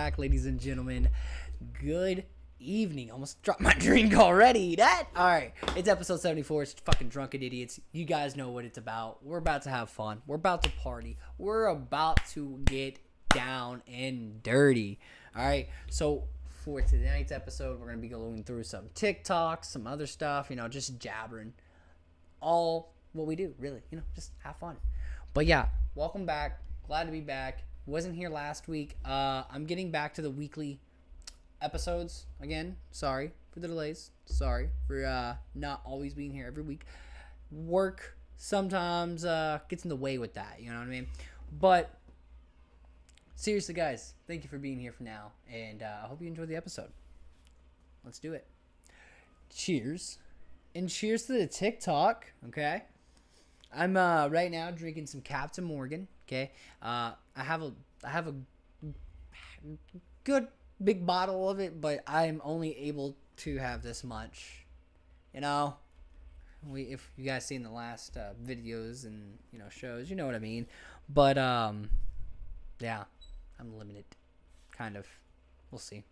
back, ladies and gentlemen. Good evening. Almost dropped my drink already. Alright, it's episode 74. It's fucking Drunken Idiots. You guys know what it's about. We're about to have fun. We're about to party. We're about to get down and dirty. Alright, so for tonight's episode, we're going to be going through some TikToks, some other stuff, just jabbering. All what we do, really, just have fun. But yeah, welcome back. Glad to be back. Wasn't here last week. I'm getting back to the weekly episodes again. Sorry for the delays. Sorry for not always being here every week. Work sometimes gets in the way with that, you know what I mean? But seriously, guys, thank you for being here for now, and I hope you enjoy the episode. Let's do it. Cheers. And cheers to the TikTok, okay? I'm right now drinking some Captain Morgan, okay? I have a good big bottle of it, but I'm only able to have this much. If you guys seen the last videos and shows, you know what I mean. But yeah, I'm limited, kind of. We'll see.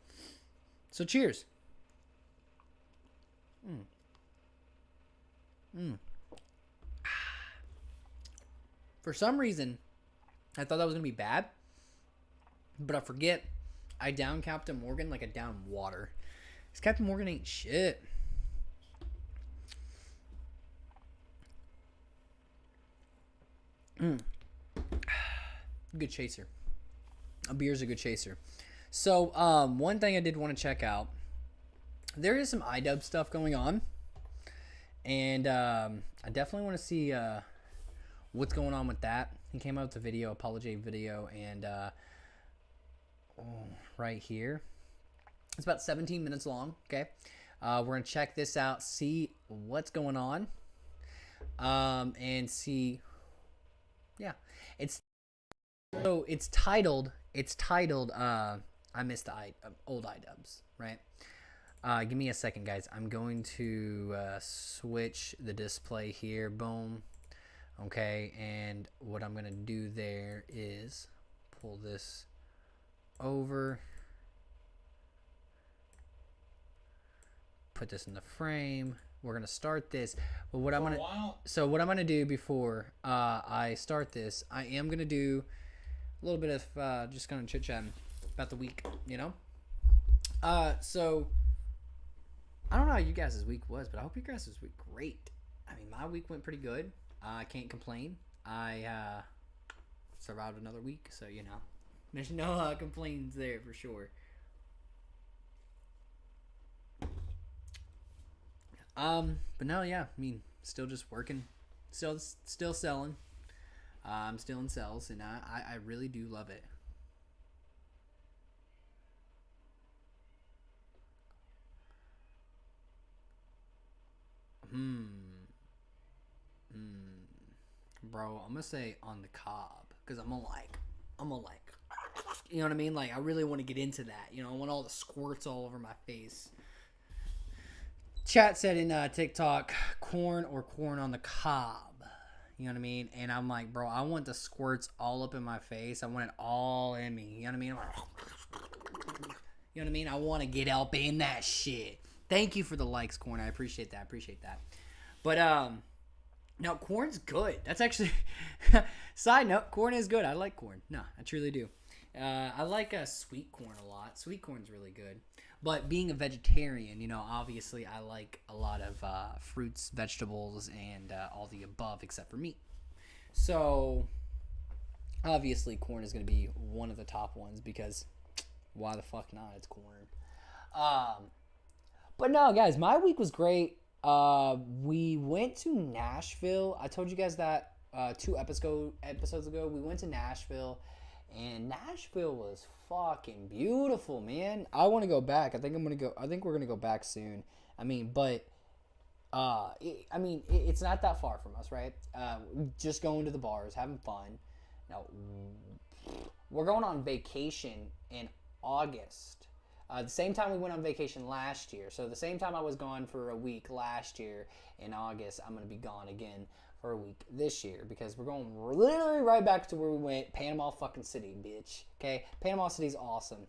So cheers. For some reason, I thought that was going to be bad, but I forget I down Captain Morgan like I down water. Because Captain Morgan ain't shit. Good chaser. A beer's a good chaser. So, one thing I did want to check out, there is some iDub stuff going on, and I definitely want to see what's going on with that. He came out with a video, apology video, and right here, it's about 17 minutes long. Okay, we're gonna check this out, see what's going on, and see. Yeah, it's titled. I missed the old iDubbbz, right? Give me a second, guys. I'm going to switch the display here. Boom. Okay, and what I'm going to do there is pull this over. Put this in the frame. We're going to start this. But what I'm going to do before I start this, I am going to do a little bit of just kind of chit-chatting about the week, So I don't know how you guys' week was, but I hope you guys' week great. I mean, my week went pretty good. I can't complain. I survived another week, so there's no complaints there for sure. But no, yeah, I mean, still just working, still selling. I'm still in sales, and I really do love it. Bro, I'm gonna say on the cob, because I'm gonna like, you know what I mean? Like, I really want to get into that. I want all the squirts all over my face. Chat said in TikTok, corn or corn on the cob. You know what I mean? And I'm like, bro, I want the squirts all up in my face. I want it all in me. You know what I mean? You know what I mean? I want to get up in that shit. Thank you for the likes, corn. I appreciate that. But now corn's good. That's actually side note. Corn is good. I like corn. No, I truly do. I like sweet corn a lot. Sweet corn's really good. But being a vegetarian, obviously I like a lot of fruits, vegetables, and all the above except for meat. So obviously corn is going to be one of the top ones because why the fuck not? It's corn. But no, guys, my week was great. We went to Nashville. I told you guys that 2 episodes ago. We went to Nashville, and Nashville was fucking beautiful, man. I want to go back. I think we're gonna go back soon. I mean, but it's not that far from us, right? Just going to the bars, having fun. Now, we're going on vacation in August. The same time we went on vacation last year. So the same time I was gone for a week last year in August, I'm going to be gone again for a week this year because we're going literally right back to where we went. Panama fucking City, bitch. Okay? Panama City's awesome.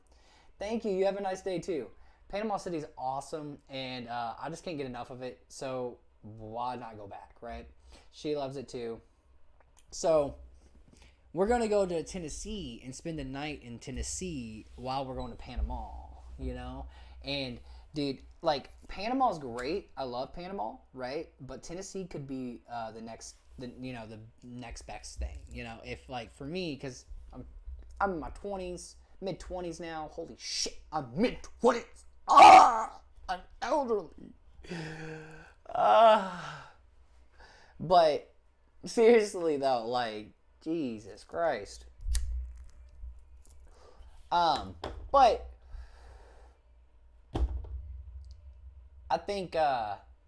Thank you. You have a nice day too. Panama City is awesome, and I just can't get enough of it. So why not go back, right? She loves it too. So we're gonna go to Tennessee and spend the night in Tennessee while we're going to Panama. You know, and dude, like Panama's great. I love Panama, right? But Tennessee could be the next best thing. You know, if like for me, because I'm in my 20s, mid 20s now. Holy shit, I'm mid 20s. I'm elderly. But seriously though, like Jesus Christ. But I think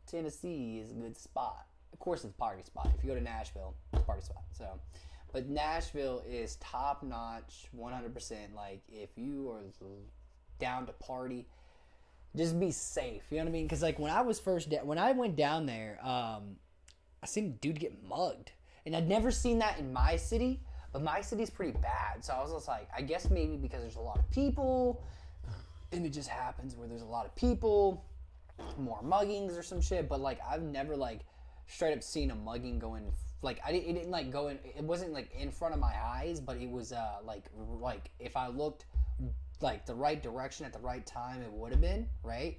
Tennessee is a good spot. Of course, it's a party spot. If you go to Nashville, it's a party spot. So, but Nashville is top notch, 100%. Like, if you are down to party, just be safe. You know what I mean? Because like when I went down there, I seen a dude get mugged, and I'd never seen that in my city. But my city's pretty bad, so I was just like, I guess maybe because there's a lot of people, and it just happens where there's a lot of people. More muggings or some shit, but like I've never like straight up seen a mugging going like it didn't like go in. It wasn't like in front of my eyes, but it was like if I looked like the right direction at the right time, it would have been right.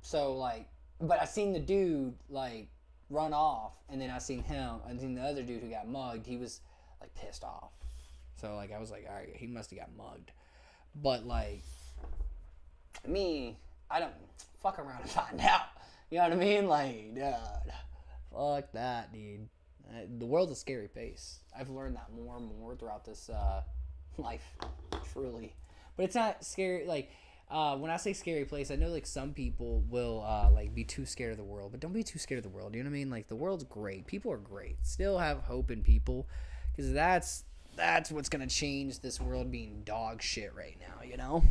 So like, but I seen the dude like run off, and then I seen him, and then the other dude who got mugged, he was like pissed off. So like I was like, all right, he must have got mugged, but like me, I don't. Fuck around and find out. You know what I mean? Like, dude, fuck that, dude. The world's a scary place. I've learned that more and more throughout this life, truly. But it's not scary. Like, when I say scary place, I know like some people will like be too scared of the world, but don't be too scared of the world. You know what I mean? Like, the world's great. People are great. Still have hope in people, because that's what's gonna change this world being dog shit right now. You know?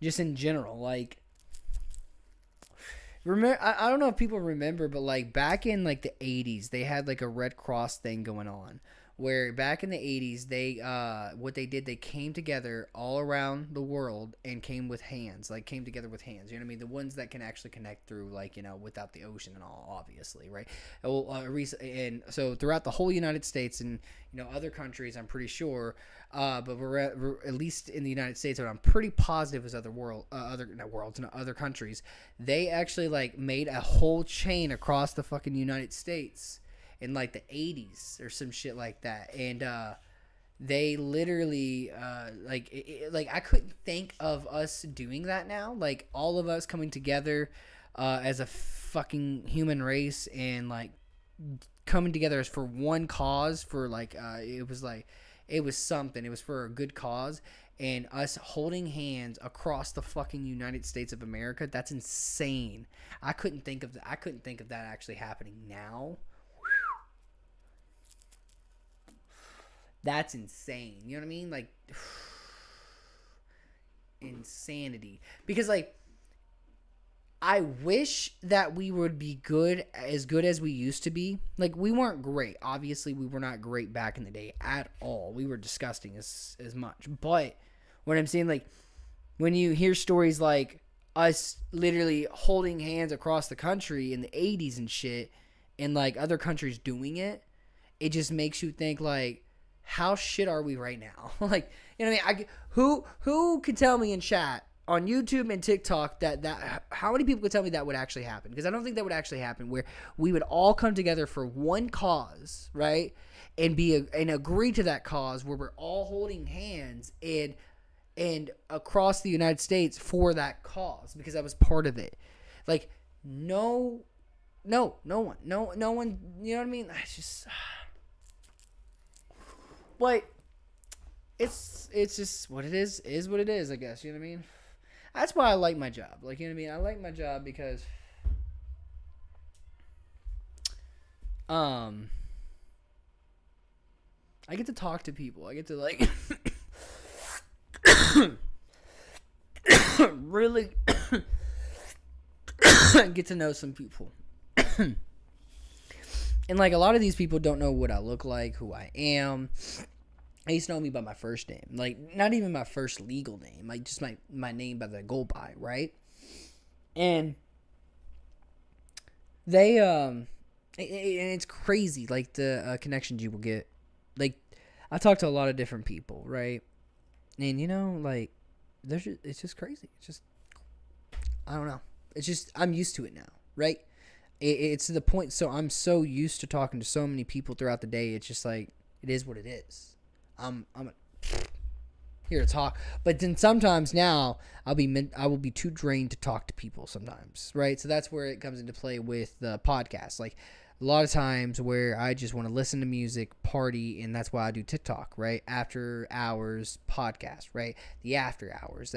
Just in general, like. Remember, I don't know if people remember, but like back in like the 80s, they had like a Red Cross thing going on, where back in the 80s, they what they did, they came together all around the world and came together with hands. You know what I mean? The ones that can actually connect through, like, you know, without the ocean and all, obviously, right? And so throughout the whole United States and, you know, other countries, I'm pretty sure, but we're at least in the United States, and I'm pretty positive as other countries, they actually like made a whole chain across the fucking United States in like the 80s or some shit like that, and they literally like I couldn't think of us doing that now, like all of us coming together as a fucking human race and like coming together as for one cause, for like it was something, it was for a good cause, and us holding hands across the fucking United States of America. That's insane. I couldn't think of that actually happening now. That's insane. You know what I mean? Like, insanity. Because, like, I wish that we would be good as we used to be. Like, we weren't great. Obviously, we were not great back in the day at all. We were disgusting as much. But what I'm saying, like, when you hear stories like us literally holding hands across the country in the 80s and shit, and, like, other countries doing it, it just makes you think, like, how shit are we right now? Like, you know what I mean? Who could tell me in chat on YouTube and TikTok that how many people could tell me that would actually happen? Because I don't think that would actually happen, where we would all come together for one cause, right? And and agree to that cause, where we're all holding hands and across the United States for that cause, because I was part of it. Like, no one, you know what I mean? I just. But it's just what it is what it is, I guess. You know what I mean? That's why I like my job. Like, you know what I mean? I like my job because I get to talk to people. I get to, like, really get to know some people. And, like, a lot of these people don't know what I look like, who I am. They used to know me by my first name, like not even my first legal name, like just my name by the go by, right? And they and it's crazy, like the connections you will get. Like I talk to a lot of different people, right? And like it's just crazy. It's just I don't know. It's just I'm used to it now, right? It's to the point. So I'm so used to talking to so many people throughout the day. It's just like it is what it is. I'm here to talk, but then sometimes now I will be too drained to talk to people sometimes, right? So that's where it comes into play with the podcast. Like a lot of times where I just want to listen to music, party, and that's why I do TikTok, right? After hours podcast, right? The after hours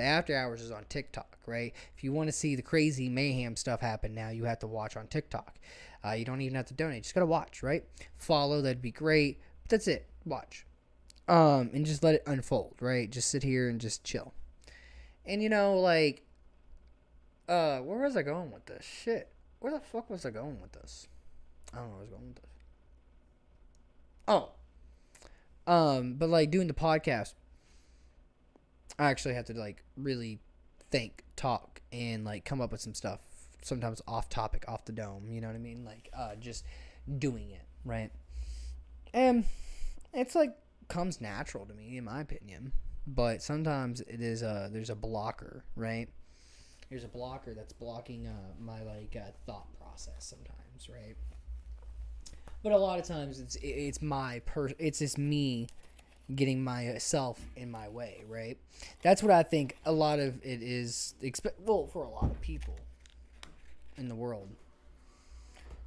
is on TikTok, right? If you want to see the crazy mayhem stuff happen now, you have to watch on TikTok. You don't even have to donate, just gotta watch, right? Follow, that'd be great. But that's it. Watch. And just let it unfold, right? Just sit here and just chill. And like, where was I going with this? Shit. Where the fuck was I going with this? I don't know where I was going with this. But like doing the podcast, I actually have to like really think, talk, and like come up with some stuff. Sometimes off topic, off the dome. You know what I mean? Like, just doing it, right? And it's like comes natural to me in my opinion, but sometimes it is there's a blocker, right? There's a blocker that's blocking my like thought process sometimes, right? But a lot of times it's just me getting myself in my way, right? That's what I think a lot of it is for a lot of people in the world,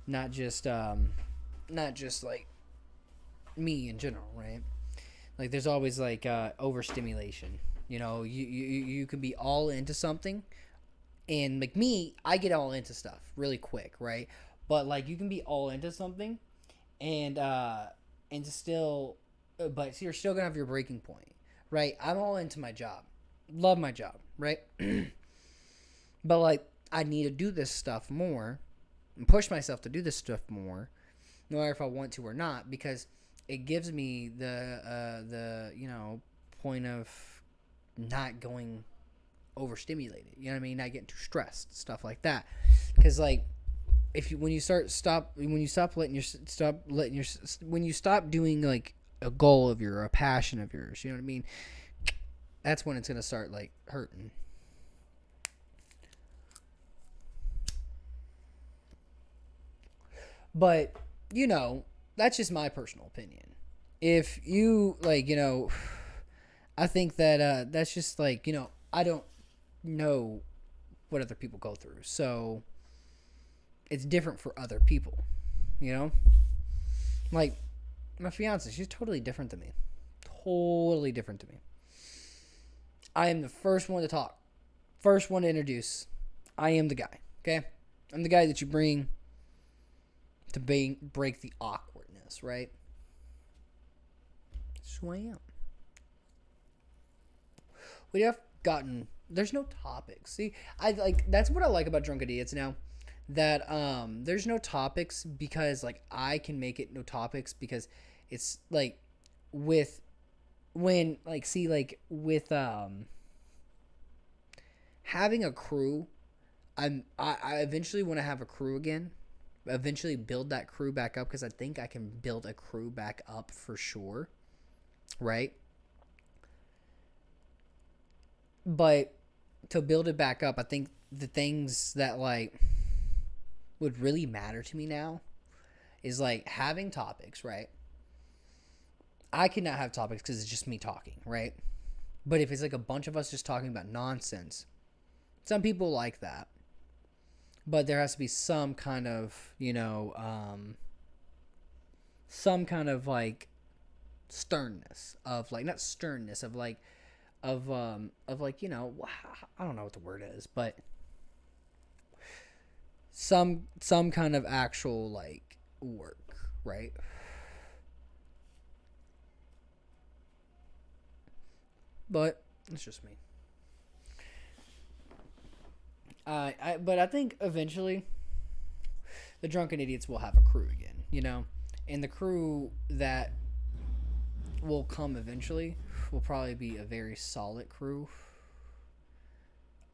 not just like me in general, right? Like there's always like overstimulation. You can be all into something, and like me, I get all into stuff really quick, right? But like you can be all into something, and still, but you're still gonna have your breaking point, right? I'm all into my job, love my job, right? But like I need to do this stuff more, and push myself to do this stuff more, no matter if I want to or not, because it gives me the point of not going overstimulated. You know what I mean? Not getting too stressed, stuff like that. Because like, when you stop doing like a goal of yours or a passion of yours, you know what I mean? That's when it's gonna start like hurting. But that's just my personal opinion. If you like, I think that that's just like, I don't know what other people go through. So it's different for other people, Like my fiance, she's totally different than me. Totally different to me. I am the first one to talk. First one to introduce. I am the guy, okay? I'm the guy that you bring to break the awkwardness, right? So I am. We have gotten. There's no topics. See, that's what I like about Drunk Idiots now. That there's no topics because like I can make it no topics because it's like with when like see like with having a crew. I eventually want to have a crew again. Eventually build that crew back up because I think I can build a crew back up for sure, right? But to build it back up, I think the things that like would really matter to me now is like having topics, right? I cannot have topics because it's just me talking, right? But if it's like a bunch of us just talking about nonsense, some people like that. But there has to be some kind of, some kind of like sternness of like, not sternness of like, of like, I don't know what the word is, but some kind of actual like work, right? But it's just me. But I think eventually the Drunken Idiots will have a crew again, and the crew that will come eventually will probably be a very solid crew.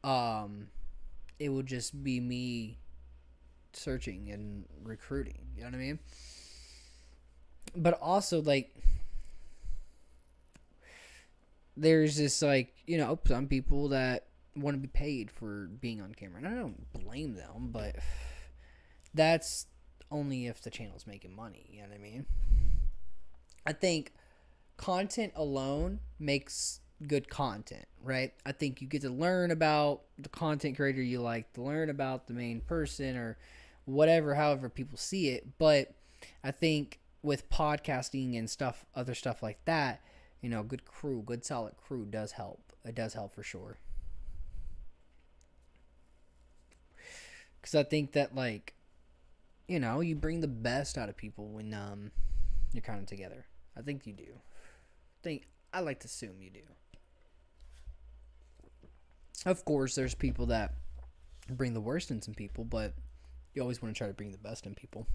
Um, it will just be me searching and recruiting. You know what I mean? But also, like, there's this, like, some people that want to be paid for being on camera. And I don't blame them, but that's only if the channel's making money. You know what I mean? I think content alone makes good content, right? I think you get to learn about the content creator you like, to learn about the main person or whatever, however people see it. But I think with podcasting and other stuff like that, good crew, good solid crew does help. It does help for sure. Because I think that, like, you bring the best out of people when you're kind of together. I think you do. I like to assume you do. Of course, there's people that bring the worst in some people, but you always want to try to bring the best in people.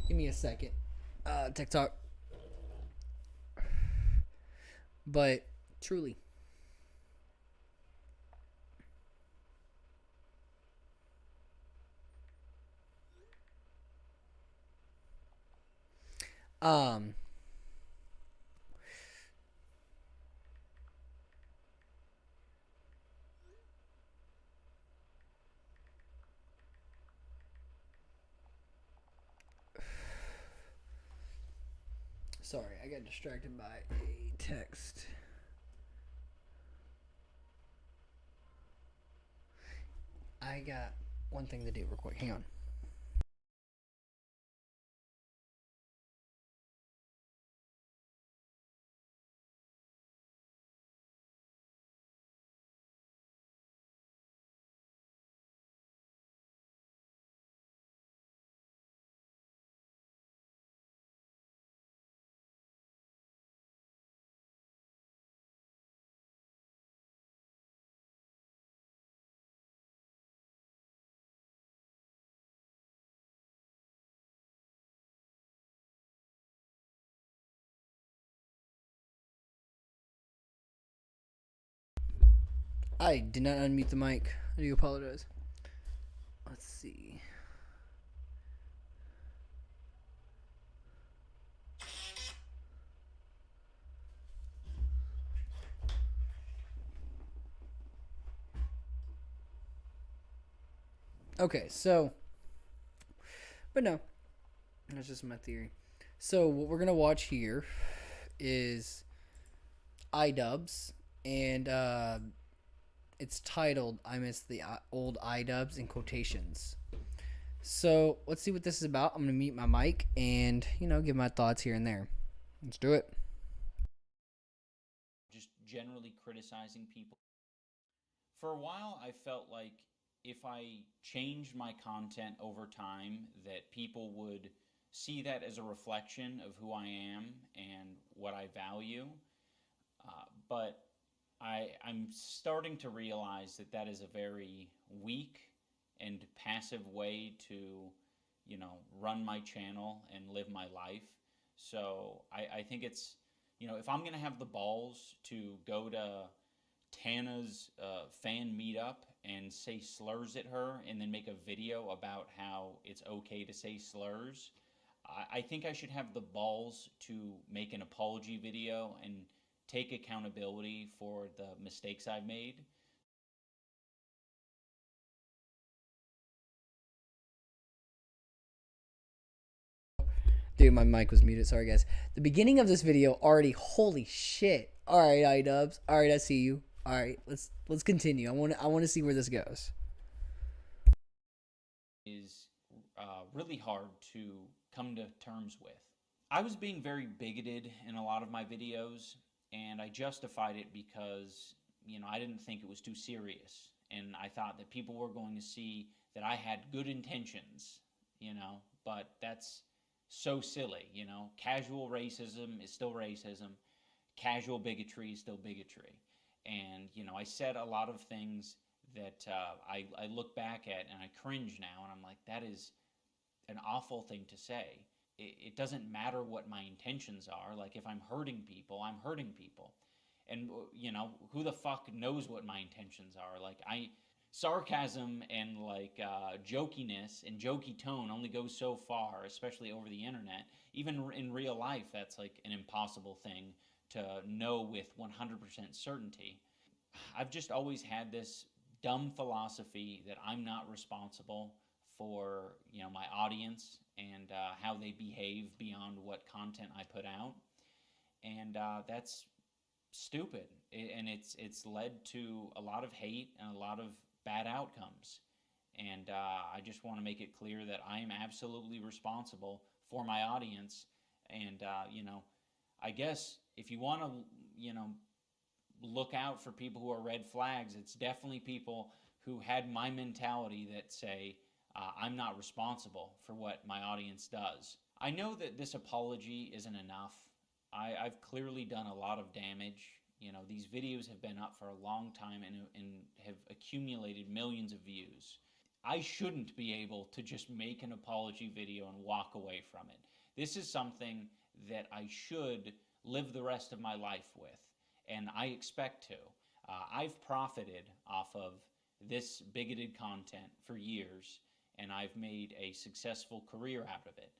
Give me a second. TikTok. But truly. Um Sorry, I got distracted by a text. I got one thing to do real quick. Hang on. I did not unmute the mic. I do apologize. Let's see. Okay, so, but no, that's just my theory. So what we're gonna watch here is iDubbbz, and it's titled "I Miss the Old iDubbbz" in quotations. So let's see what this is about. I'm gonna mute my mic and give my thoughts here and there. Let's do it. Just generally criticizing people. For a while, I felt like if I changed my content over time, that people would see that as a reflection of who I am and what I value. But I'm starting to realize that that is a very weak and passive way to, run my channel and live my life. So I think it's, if I'm going to have the balls to go to Tana's fan meetup and say slurs at her and then make a video about how it's okay to say slurs, I think I should have the balls to make an apology video and take accountability for the mistakes I've made. Dude, my mic was muted. Sorry, guys. The beginning of this video already. Holy shit! All right, iDubbbz. All right, I see you. All right, let's continue. I want to see where this goes. Is really hard to come to terms with. I was being very bigoted in a lot of my videos, and I justified it because, I didn't think it was too serious. And I thought that people were going to see that I had good intentions, but that's so silly, Casual racism is still racism. Casual bigotry is still bigotry. And, I said a lot of things that I look back at and I cringe now, and I'm like, that is an awful thing to say. It doesn't matter what my intentions are. Like, if I'm hurting people, I'm hurting people. And, you know, who the fuck knows what my intentions are? Like, sarcasm and, like, jokiness and jokey tone only goes so far, especially over the internet. Even in real life, that's, like, an impossible thing to know with 100% certainty. I've just always had this dumb philosophy that I'm not responsible for, you know, my audience and how they behave beyond what content I put out. And that's stupid. And it's led to a lot of hate and a lot of bad outcomes. And I just want to make it clear that I am absolutely responsible for my audience. And, you know, I guess if you want to, you know, look out for people who are red flags, it's definitely people who had my mentality that say, I'm not responsible for what my audience does. I know that this apology isn't enough. I've clearly done a lot of damage. You know, these videos have been up for a long time and have accumulated millions of views. I shouldn't be able to just make an apology video and walk away from it. This is something that I should live the rest of my life with, and I expect to. I've profited off of this bigoted content for years, and I've made a successful career out of it,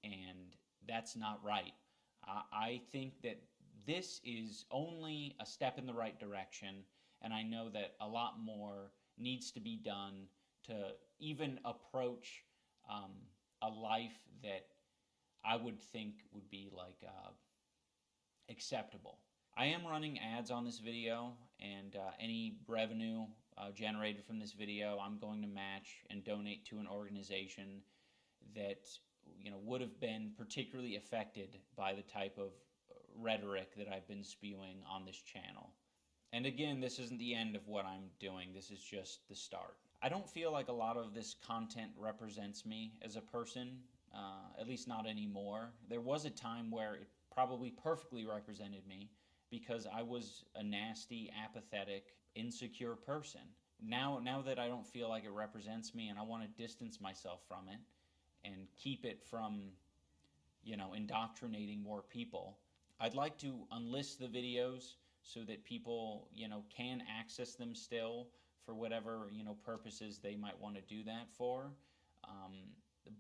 and that's not right. I think that this is only a step in the right direction, and I know that a lot more needs to be done to even approach a life that I would think would be like acceptable. I am running ads on this video, and any revenue generated from this video I'm going to match and donate to an organization that, you know, would have been particularly affected by the type of rhetoric that I've been spewing on this channel. And again, this isn't the end of what I'm doing. This is just the start. I don't feel like a lot of this content represents me as a person, at least not anymore. There was a time where it probably perfectly represented me because I was a nasty, apathetic, insecure person. Now that I don't feel like it represents me and I want to distance myself from it and keep it from, you know, indoctrinating more people, I'd like to unlist the videos so that people, you know, can access them still for whatever, you know, purposes they might want to do that for.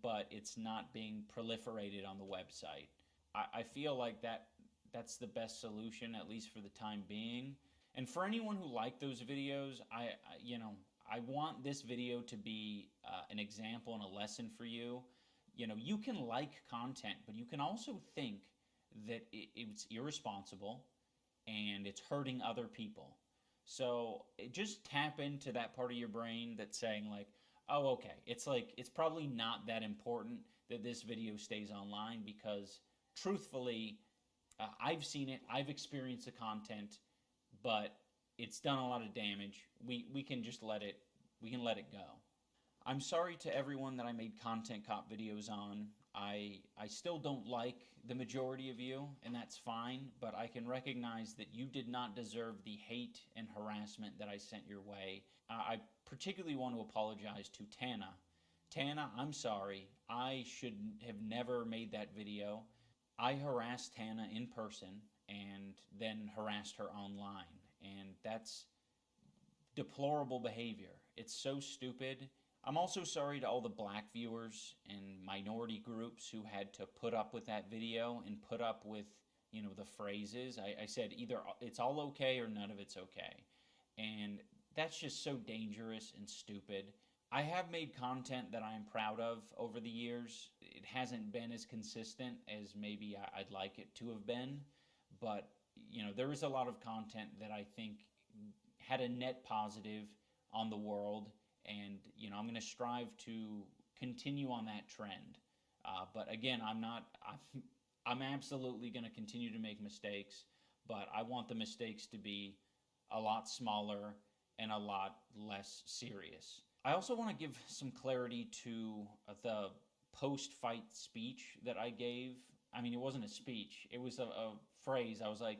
But it's not being proliferated on the website. I feel like that's the best solution, at least for the time being. And for anyone who liked those videos, I want this video to be an example and a lesson for you. You know, you can like content, but you can also think that it's irresponsible and it's hurting other people. So just tap into that part of your brain that's saying like, oh, okay, it's probably not that important that this video stays online because truthfully, I've seen it, I've experienced the content, but it's done a lot of damage. We can just let it go. I'm sorry to everyone that I made content cop videos on. I still don't like the majority of you, and that's fine, but I can recognize that you did not deserve the hate and harassment that I sent your way. I particularly want to apologize to Tana. Tana, I'm sorry. I should have never made that video. I harassed Tana in person and then harassed her online, and that's deplorable behavior. It's so stupid. I'm also sorry to all the black viewers and minority groups who had to put up with that video and put up with, you know, the phrases. I said either it's all okay or none of it's okay. And that's just so dangerous and stupid. I have made content that I am proud of over the years. It hasn't been as consistent as maybe I'd like it to have been. But, you know, there is a lot of content that I think had a net positive on the world. And, you know, I'm going to strive to continue on that trend. But again, I'm absolutely going to continue to make mistakes, but I want the mistakes to be a lot smaller and a lot less serious. I also want to give some clarity to the post-fight speech that I gave. I mean, it wasn't a speech. It was a phrase. I was like,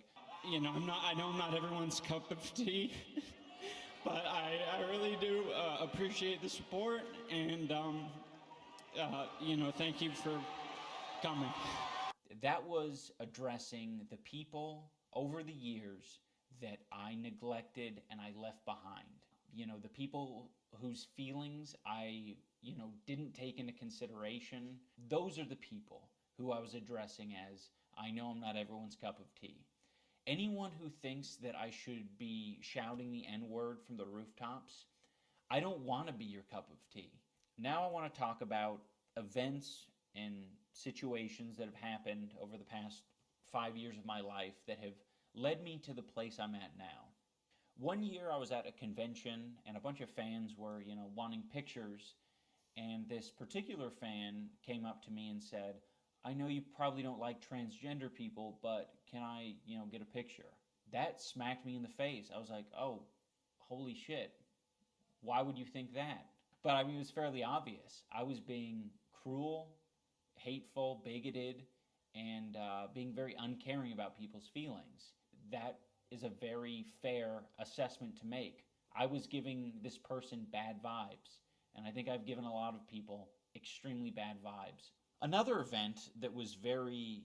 you know, I know I'm not everyone's cup of tea, but I really do appreciate the support, and Thank you for coming. That was addressing the people over the years that I neglected and I left behind. The people whose feelings I, didn't take into consideration. Those are the people who I was addressing as, I know I'm not everyone's cup of tea. Anyone who thinks that I should be shouting the N-word from the rooftops, I don't want to be your cup of tea. Now I want to talk about events and situations that have happened over the past 5 years of my life that have led me to the place I'm at now. One year I was at a convention and a bunch of fans were, wanting pictures, and this particular fan came up to me and said, I know you probably don't like transgender people, but can I, get a picture? That smacked me in the face. I was like, oh, holy shit. Why would you think that? But it was fairly obvious. I was being cruel, hateful, bigoted, and being very uncaring about people's feelings. That is a very fair assessment to make. I was giving this person bad vibes, and I think I've given a lot of people extremely bad vibes. Another event that was very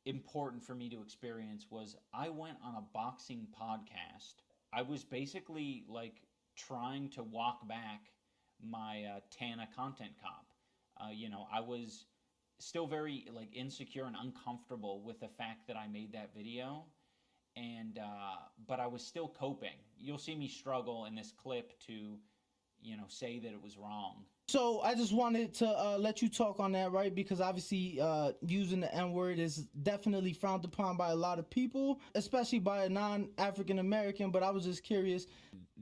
important for me to experience was I went on a boxing podcast. I was basically trying to walk back my Tana content cop. I was still very insecure and uncomfortable with the fact that I made that video, and but I was still coping. You'll see me struggle in this clip to say that it was wrong. So I just wanted to let you talk on that, right? Because obviously using the N-word is definitely frowned upon by a lot of people, especially by a non-African American. But I was just curious.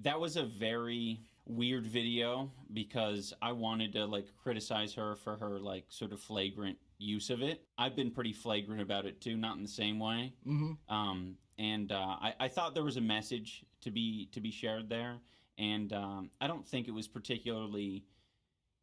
That was a very weird video because I wanted to criticize her for her sort of flagrant use of it. I've been pretty flagrant about it too, not in the same way. Mm-hmm. I thought there was a message to be shared there, and I don't think it was particularly.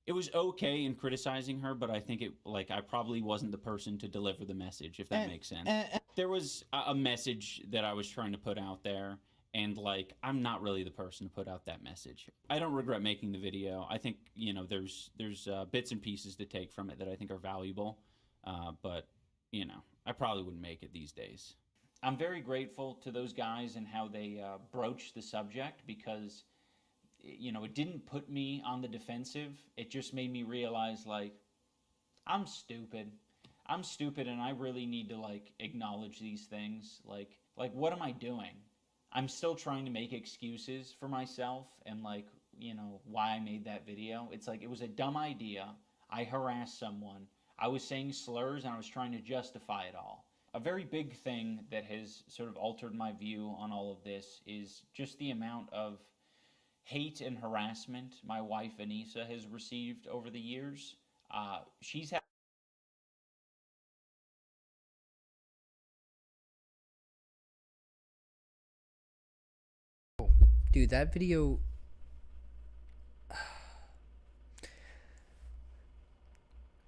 It was okay in criticizing her, but I think I probably wasn't the person to deliver the message, if that makes sense. There was a message that I was trying to put out there, and I'm not really the person to put out that message. I don't regret making the video. I think there's bits and pieces to take from it that I think are valuable, but I probably wouldn't make it these days. I'm very grateful to those guys and how they broached the subject because. It didn't put me on the defensive. It just made me realize, I'm stupid. I'm stupid, and I really need to, acknowledge these things. What am I doing? I'm still trying to make excuses for myself and, why I made that video. It's it was a dumb idea. I harassed someone. I was saying slurs, and I was trying to justify it all. A very big thing that has sort of altered my view on all of this is just the amount of hate and harassment my wife Anissa has received over the years. She's had Dude, that video.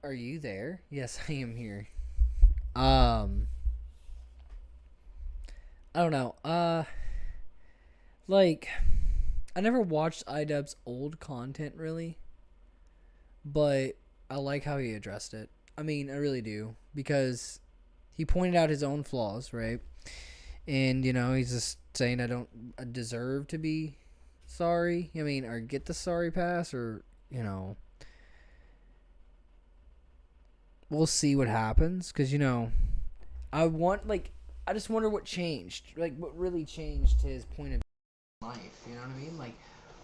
Are you there? Yes, I am here. I don't know. I never watched iDubbbz's old content really, but I like how he addressed it. I mean, I really do, because he pointed out his own flaws, right? And he's just saying I deserve to be sorry. I mean, or get the sorry pass, or we'll see what happens, because I just wonder what changed, what really changed his point of life, you know what I mean?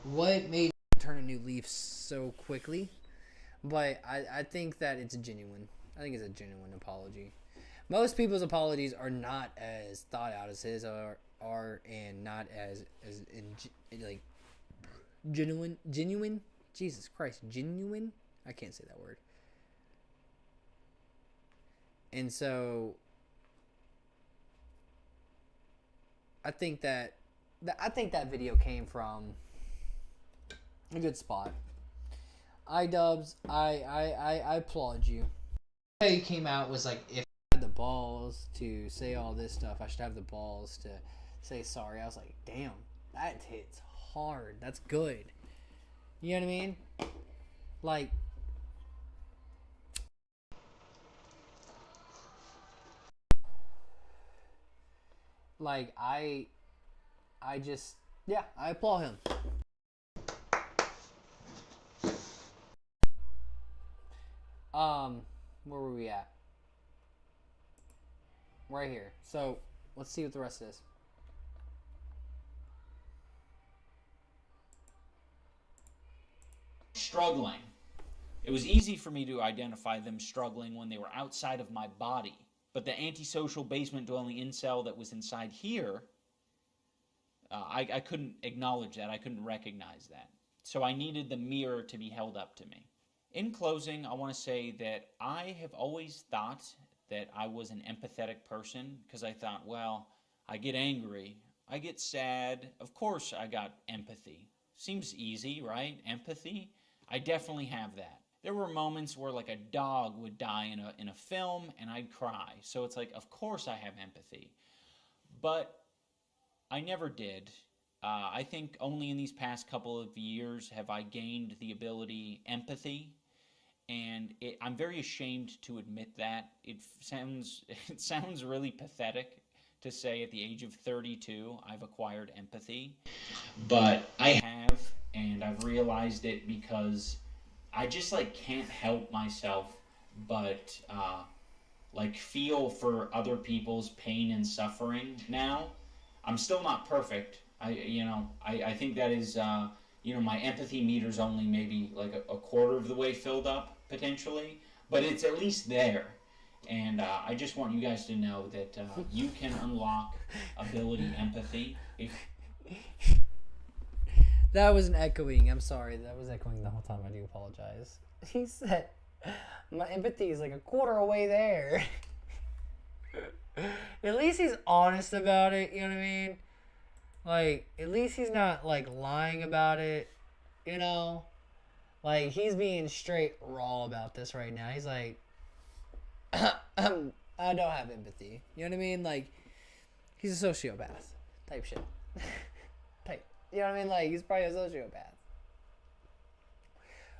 What made him turn a new leaf so quickly? But I think that it's genuine. I think it's a genuine apology. Most people's apologies are not as thought out as his are and not as genuine. Jesus Christ, genuine? I can't say that word. And so I think that video came from a good spot. iDubbbz, I applaud you. The way you came out was if I had the balls to say all this stuff, I should have the balls to say sorry. I was like, damn, that hits hard. That's good. You know what I mean? Like I just, yeah, I applaud him. Where were we at? Right here. So let's see what the rest is. Struggling. It was easy for me to identify them struggling when they were outside of my body. But the antisocial basement dwelling incel that was inside here, I couldn't acknowledge that. I couldn't recognize that. So I needed the mirror to be held up to me. In closing, I want to say that I have always thought that I was an empathetic person because I thought, well, I get angry, I get sad, of course I got empathy. Seems easy, right? Empathy? I definitely have that. There were moments where like a dog would die in a film and I'd cry. So it's like, of course I have empathy. But I never did. I think only in these past couple of years have I gained the ability empathy, and I'm very ashamed to admit that. It sounds really pathetic to say at the age of 32 I've acquired empathy, but I have, and I've realized it because I just like can't help myself but like feel for other people's pain and suffering now. I'm still not perfect. I think that is, my empathy meter's only maybe like a quarter of the way filled up, potentially, but it's at least there. And I just want you guys to know that you can unlock ability empathy. That was an echoing. I'm sorry. That was echoing the whole time. I do apologize. He said, my empathy is like a quarter away there. At least he's honest about it, you know what I mean? Like, at least he's not, like, lying about it, you know? Like, he's being straight raw about this right now. He's like, I don't have empathy. You know what I mean? Like, he's a sociopath type shit. You know what I mean? Like, he's probably a sociopath.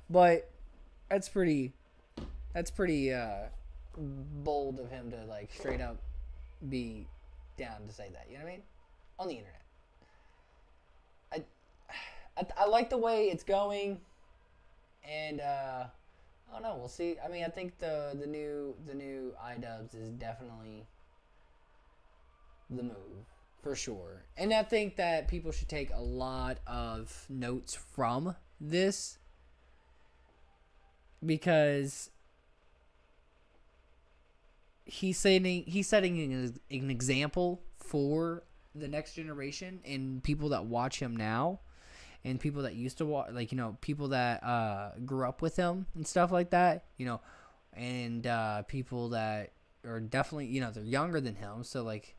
But that's pretty bold of him to, like, straight up be down to say that. You know what I mean? On the internet. I like the way it's going, and I don't know. We'll see. I mean, I think the new iDubbbz is definitely the move for sure, and I think that people should take a lot of notes from this because he's setting an example for the next generation and people that watch him now. And people that used to watch, like, people that grew up with him and stuff like that, and people that are definitely, they're younger than him. So, like,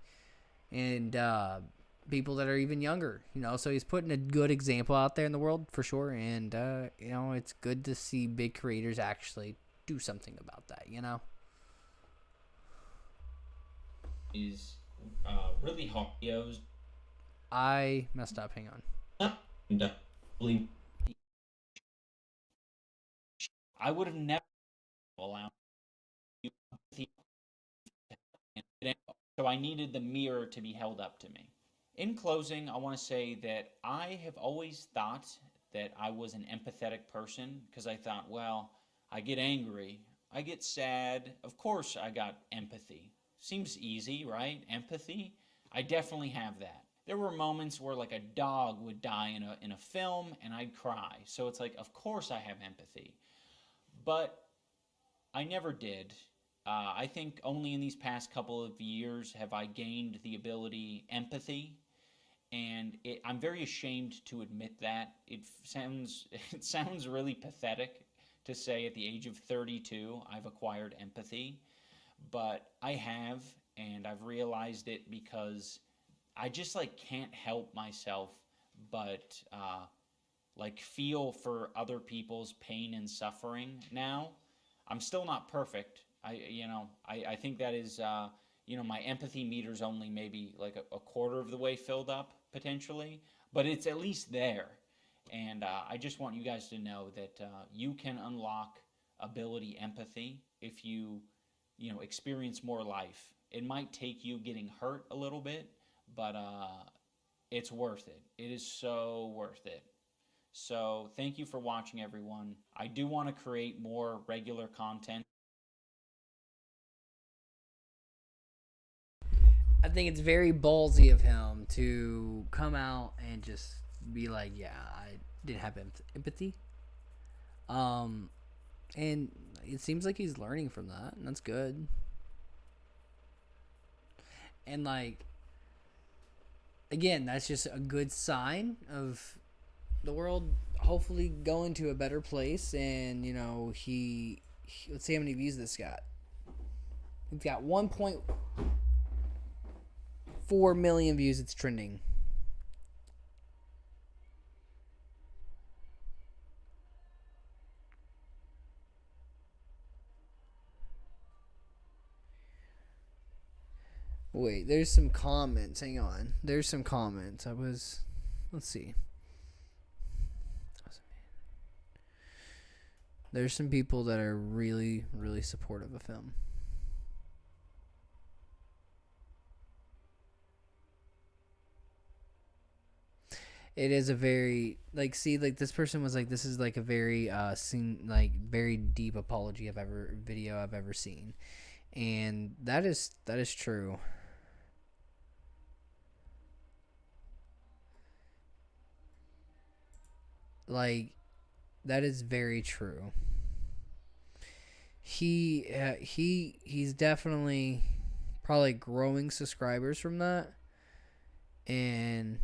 and people that are even younger, So he's putting a good example out there in the world for sure. And, it's good to see big creators actually do something about that, Is really hot videos. I messed up. Hang on. I would have never allowed you, so I needed the mirror to be held up to me. In closing, I want to say that I have always thought that I was an empathetic person because I thought, well, I get angry, I get sad, of course I got empathy. Seems easy, right? Empathy? I definitely have that. There were moments where like a dog would die in a film and I'd cry. So it's like, of course I have empathy. But I never did. I think only in these past couple of years have I gained the ability empathy. And I'm very ashamed to admit that. It sounds really pathetic to say at the age of 32 I've acquired empathy. But I have, and I've realized it because I just like can't help myself but like feel for other people's pain and suffering now. I'm still not perfect. I think that is my empathy meter's only maybe like a quarter of the way filled up potentially, but it's at least there. And I just want you guys to know that you can unlock ability empathy if you experience more life. It might take you getting hurt a little bit, but it's worth it. It is so worth it. So thank you for watching, everyone. I do want to create more regular content. I think it's very ballsy of him to come out and just be like, yeah, I didn't have empathy. And it seems like he's learning from that, and that's good. And like, again, that's just a good sign of the world hopefully going to a better place. And you know, he let's see how many views this got. It's got 1.4 million views. It's trending. Wait, there's some comments. Hang on. There's some comments. Let's see. There's some people that are really, really supportive of him. It is a very, like, see, like, this person was like, this is like a very very deep apology video I've ever seen. And that is true. Like, that is very true. He's definitely probably growing subscribers from that, and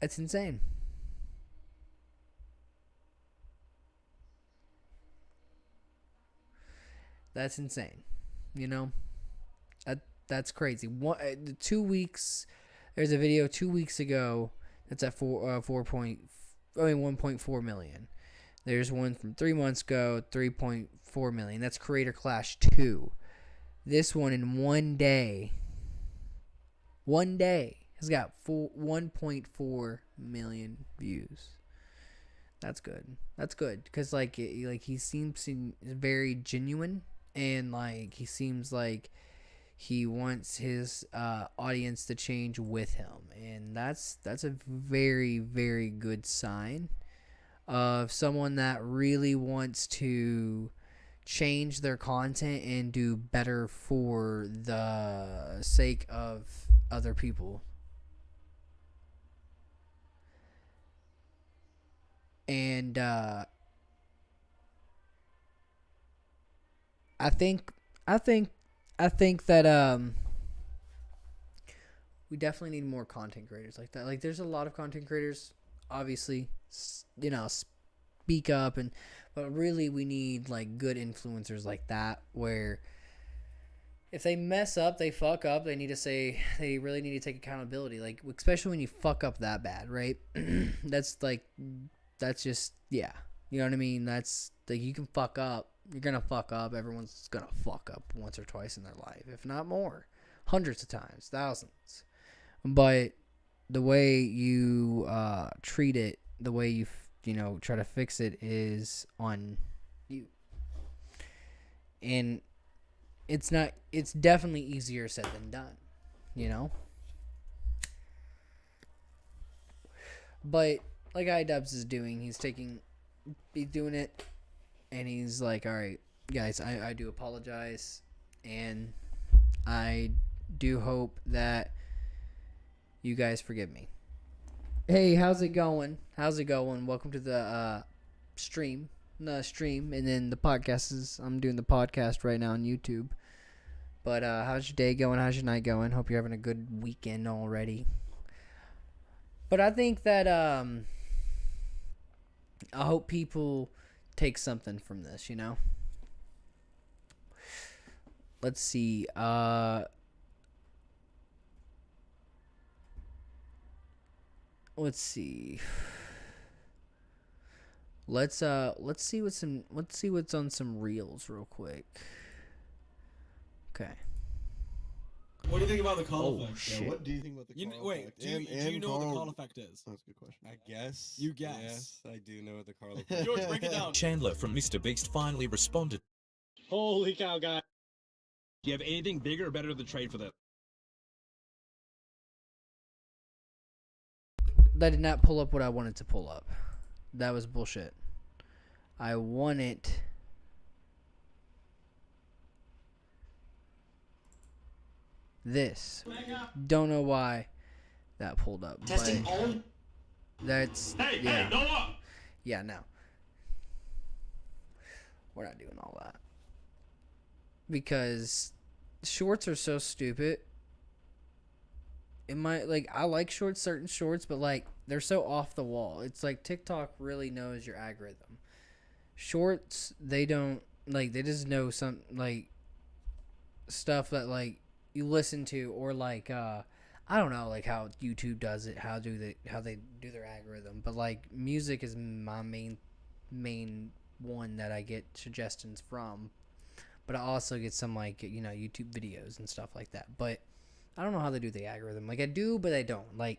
it's insane. That's insane. You know? That's crazy. 2 weeks. There's a video 2 weeks ago that's at 1.4 million. There's one from 3 months ago, 3.4 million. That's Creator Clash 2. This one in one day has got 1.4 million views. That's good. That's good because like he seems very genuine, and like he seems like he wants his audience to change with him, and that's a very, very good sign of someone that really wants to change their content and do better for the sake of other people. And I think that we definitely need more content creators like that. Like, there's a lot of content creators, obviously, you know, speak up, but really we need like good influencers like that, where if they mess up, they fuck up, they really need to take accountability. Like, especially when you fuck up that bad, right? That's just, yeah. You know what I mean? That's like, you can fuck up. You're going to fuck up. Everyone's going to fuck up once or twice in their life, if not more. Hundreds of times, thousands. But the way you treat it, the way you try to fix it is on you. And it's definitely easier said than done, you know? But like iDubbbz is doing, he's doing it, and he's like, all right, guys, I do apologize, and I do hope that you guys forgive me. Hey, how's it going? Welcome to the stream, and then the podcast I'm doing the podcast right now on YouTube. But how's your day going? How's your night going? Hope you're having a good weekend already. But I think that I hope people take something from this, you know? Let's see. Let's see. Let's see what's on some reels real quick. Okay. What do you think about the call effect? Shit. Yeah, what do you think about the call Wait, effect? do you know what the call effect is? That's a good question. I guess. You guess. Yes, I do know what the call effect is. George, break it down. Chandler from Mr. Beast finally responded Holy cow, guys. Do you have anything bigger or better to trade for this? That did not pull up what I wanted to pull up. That was bullshit. I wanted this. Don't know why that pulled up. Testing But on. that's yeah. Yeah, no. We're not doing all that. Because shorts are so stupid. It might, like, I like shorts, certain shorts, but, like, they're so off the wall. It's like TikTok really knows your algorithm. Shorts, they don't, like, they just know some, like, stuff that, like, you listen to, or, like, I don't know, like, how YouTube does it, how they do their algorithm, but, like, music is my main one that I get suggestions from, but I also get some, like, you know, YouTube videos and stuff like that, but I don't know how they do the algorithm. Like, I do, but I don't. Like,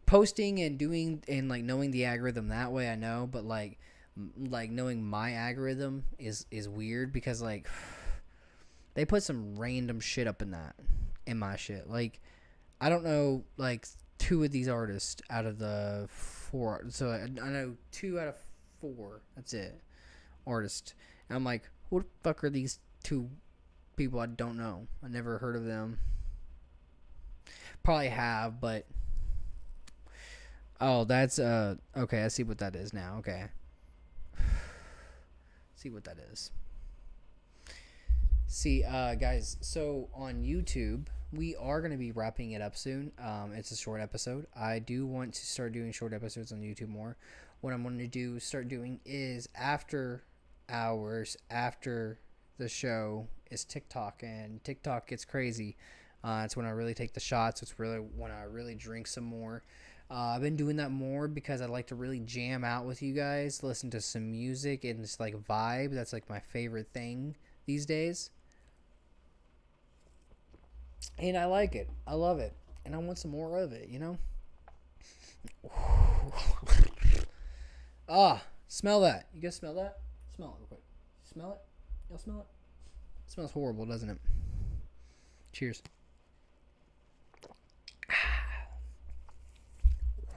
posting and doing and, like, knowing the algorithm that way, I know, but, like knowing my algorithm is weird, because, like, they put some random shit up in my shit. Like, I don't know, like, 2 of these artists out of the 4. So I know 2 out of 4. That's it. Artists. And I'm like, who the fuck are these 2 people? I don't know. I never heard of them. Probably have, but oh, that's okay, I see what that is now. Okay. See what that is. See, guys, so on YouTube, we are going to be wrapping it up soon. It's a short episode. I do want to start doing short episodes on YouTube more. What I'm going to start doing is after hours, after the show, is TikTok, and TikTok gets crazy. It's when I really take the shots. It's really when I really drink some more. I've been doing that more because I like to really jam out with you guys, listen to some music, and just, like, vibe. That's, like, my favorite thing these days. And I like it. I love it. And I want some more of it, you know? Ah, smell that. You guys smell that? Smell it real quick. Smell it? Y'all smell it? It smells horrible, doesn't it? Cheers.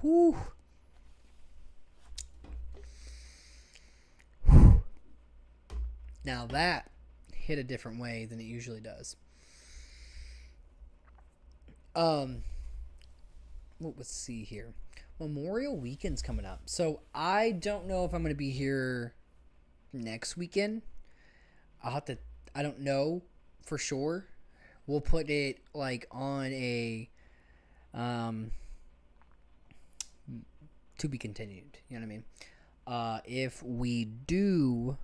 Whew. Now that hit a different way than it usually does. Let's see here. Memorial Weekend's coming up. So I don't know if I'm going to be here next weekend. I don't know for sure. We'll put it, like, on a to be continued. You know what I mean? If we do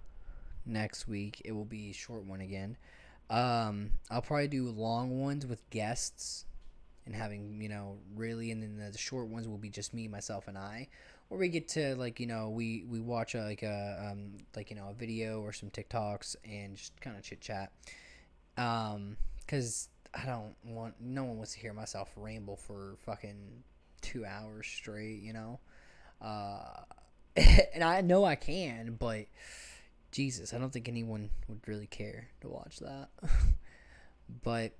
next week, it will be a short one again. I'll probably do long ones with guests and having, you know, really, and then the short ones will be just me, myself, and I, where we get to, like, you know, we watch a video or some TikToks and just kind of chit chat. Because no one wants to hear myself ramble for fucking 2 hours straight, you know. And I know I can, but Jesus, I don't think anyone would really care to watch that. But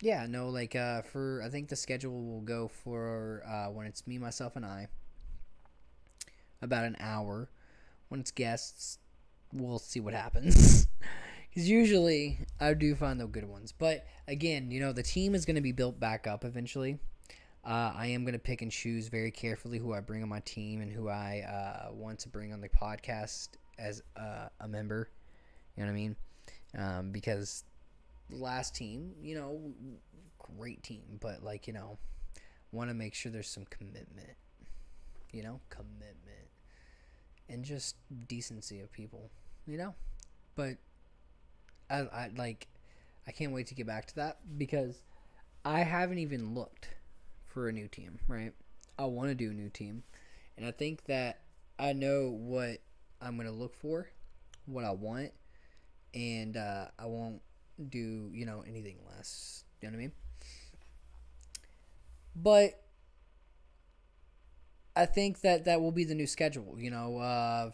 yeah, no, like, I think the schedule will go for, when it's me, myself, and I, about an hour. When it's guests, we'll see what happens. Because usually, I do find the good ones. But, again, you know, the team is going to be built back up eventually. I am going to pick and choose very carefully who I bring on my team and who I want to bring on the podcast as a member. You know what I mean? Because the last team, you know, great team, but, like, you know, want to make sure there's some commitment, you know, and just decency of people, you know. But I can't wait to get back to that, because I haven't even looked for a new team, right? I want to do a new team, and I think that I know what I'm going to look for, what I want, and I won't do, you know, anything less. You know what I mean? But I think that will be the new schedule. You know,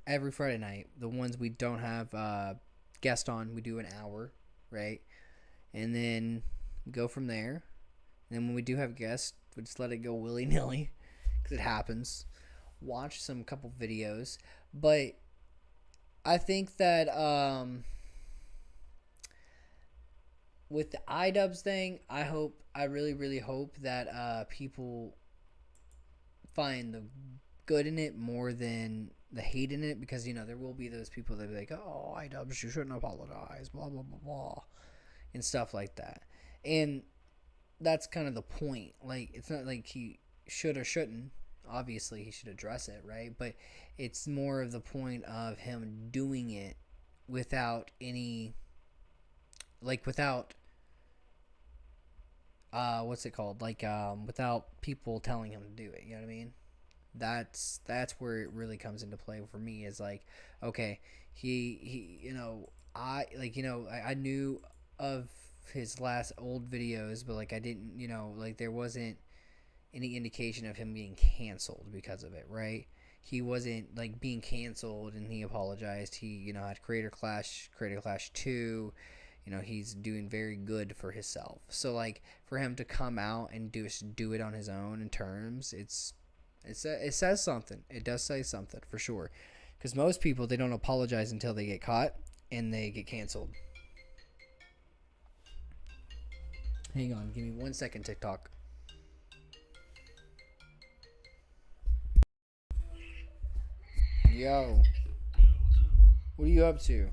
every Friday night. The ones we don't have guest on, we do an hour, right? And then go from there. And then when we do have guests, we just let it go willy-nilly because it happens. Watch some couple videos. But I think that with the iDubbbz thing, I really, really hope that people find the good in it more than the hate in it, because there will be those people that be like, oh, iDubbbz, you shouldn't apologize, blah blah blah blah, and stuff like that. And that's kind of the point. Like, it's not like he should or shouldn't. Obviously he should address it, right? But it's more of the point of him doing it without any, like, without what's it called, like, without people telling him to do it. You know what I mean? That's where it really comes into play for me, is like, okay, he I knew of his last old videos, but like I didn't, like there wasn't any indication of him being canceled because of it, right? He wasn't like being canceled, and he apologized. He had Creator Clash 2. He's doing very good for himself. So like for him to come out and do it on his own in terms, it says something. It does say something for sure. Because most people, they don't apologize until they get caught and they get canceled. Hang on, give me 1 second, TikTok. Yo, what are you up to?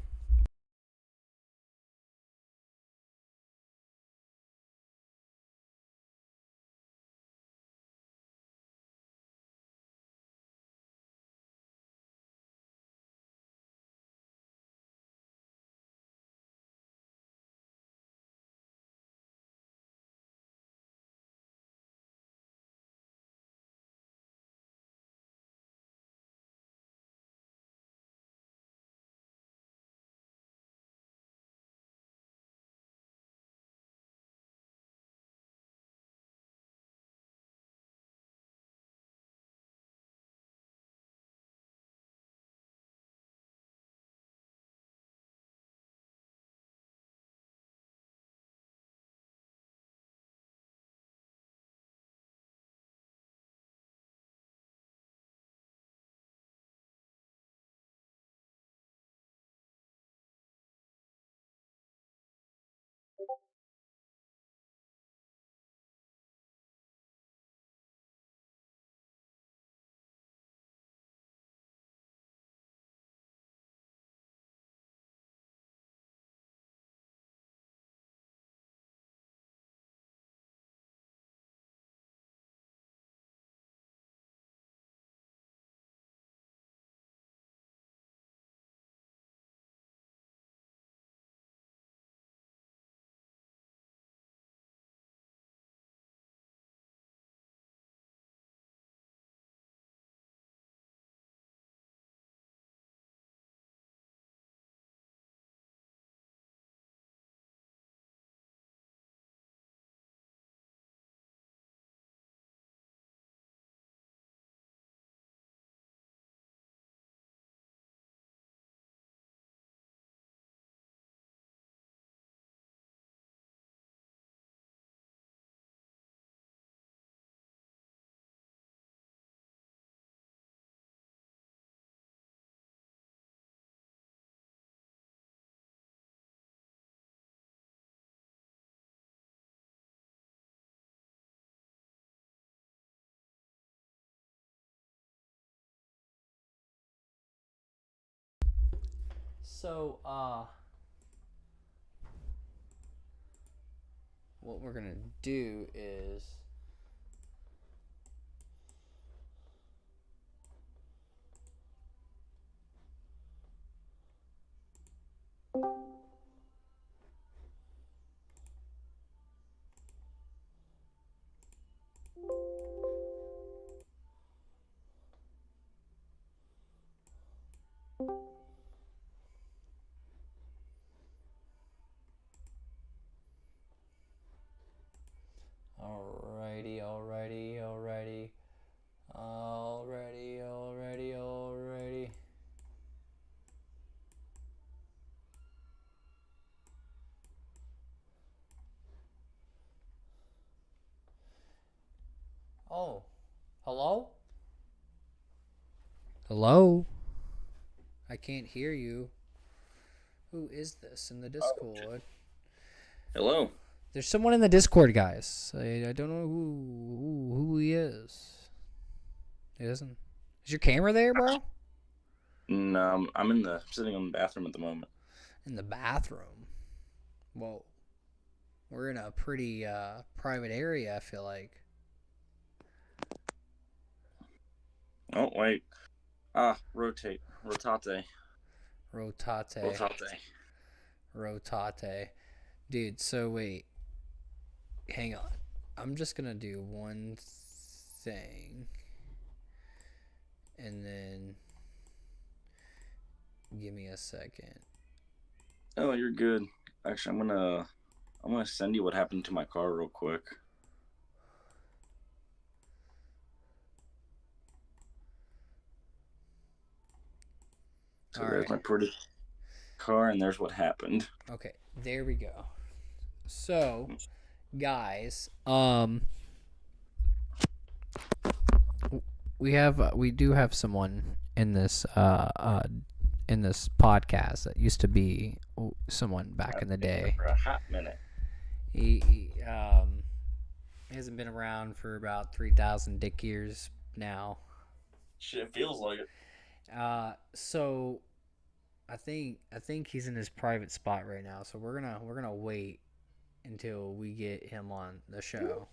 So, what we're gonna do is all Oh, hello? Hello? I can't hear you. Who is this in the Discord? Hello. There's someone in the Discord, guys. I don't know who he is. He doesn't. Is your camera there, bro? No, I'm sitting in the bathroom at the moment. In the bathroom. Whoa. We're in a pretty private area, I feel like. Oh wait. Rotate. Rotate. Rotate. Dude, so wait. Hang on. I'm just gonna do one thing. And then give me a second. Oh, you're good. Actually, I'm gonna send you what happened to my car real quick. So All there's right. my pretty car, and there's what happened. Okay, there we go. So, guys, we do have someone in this podcast that used to be someone back in the day. For a hot minute. He hasn't been around for about 3,000 dick years now. Shit feels like it. So I think he's in his private spot right now. So we're gonna wait until we get him on the show.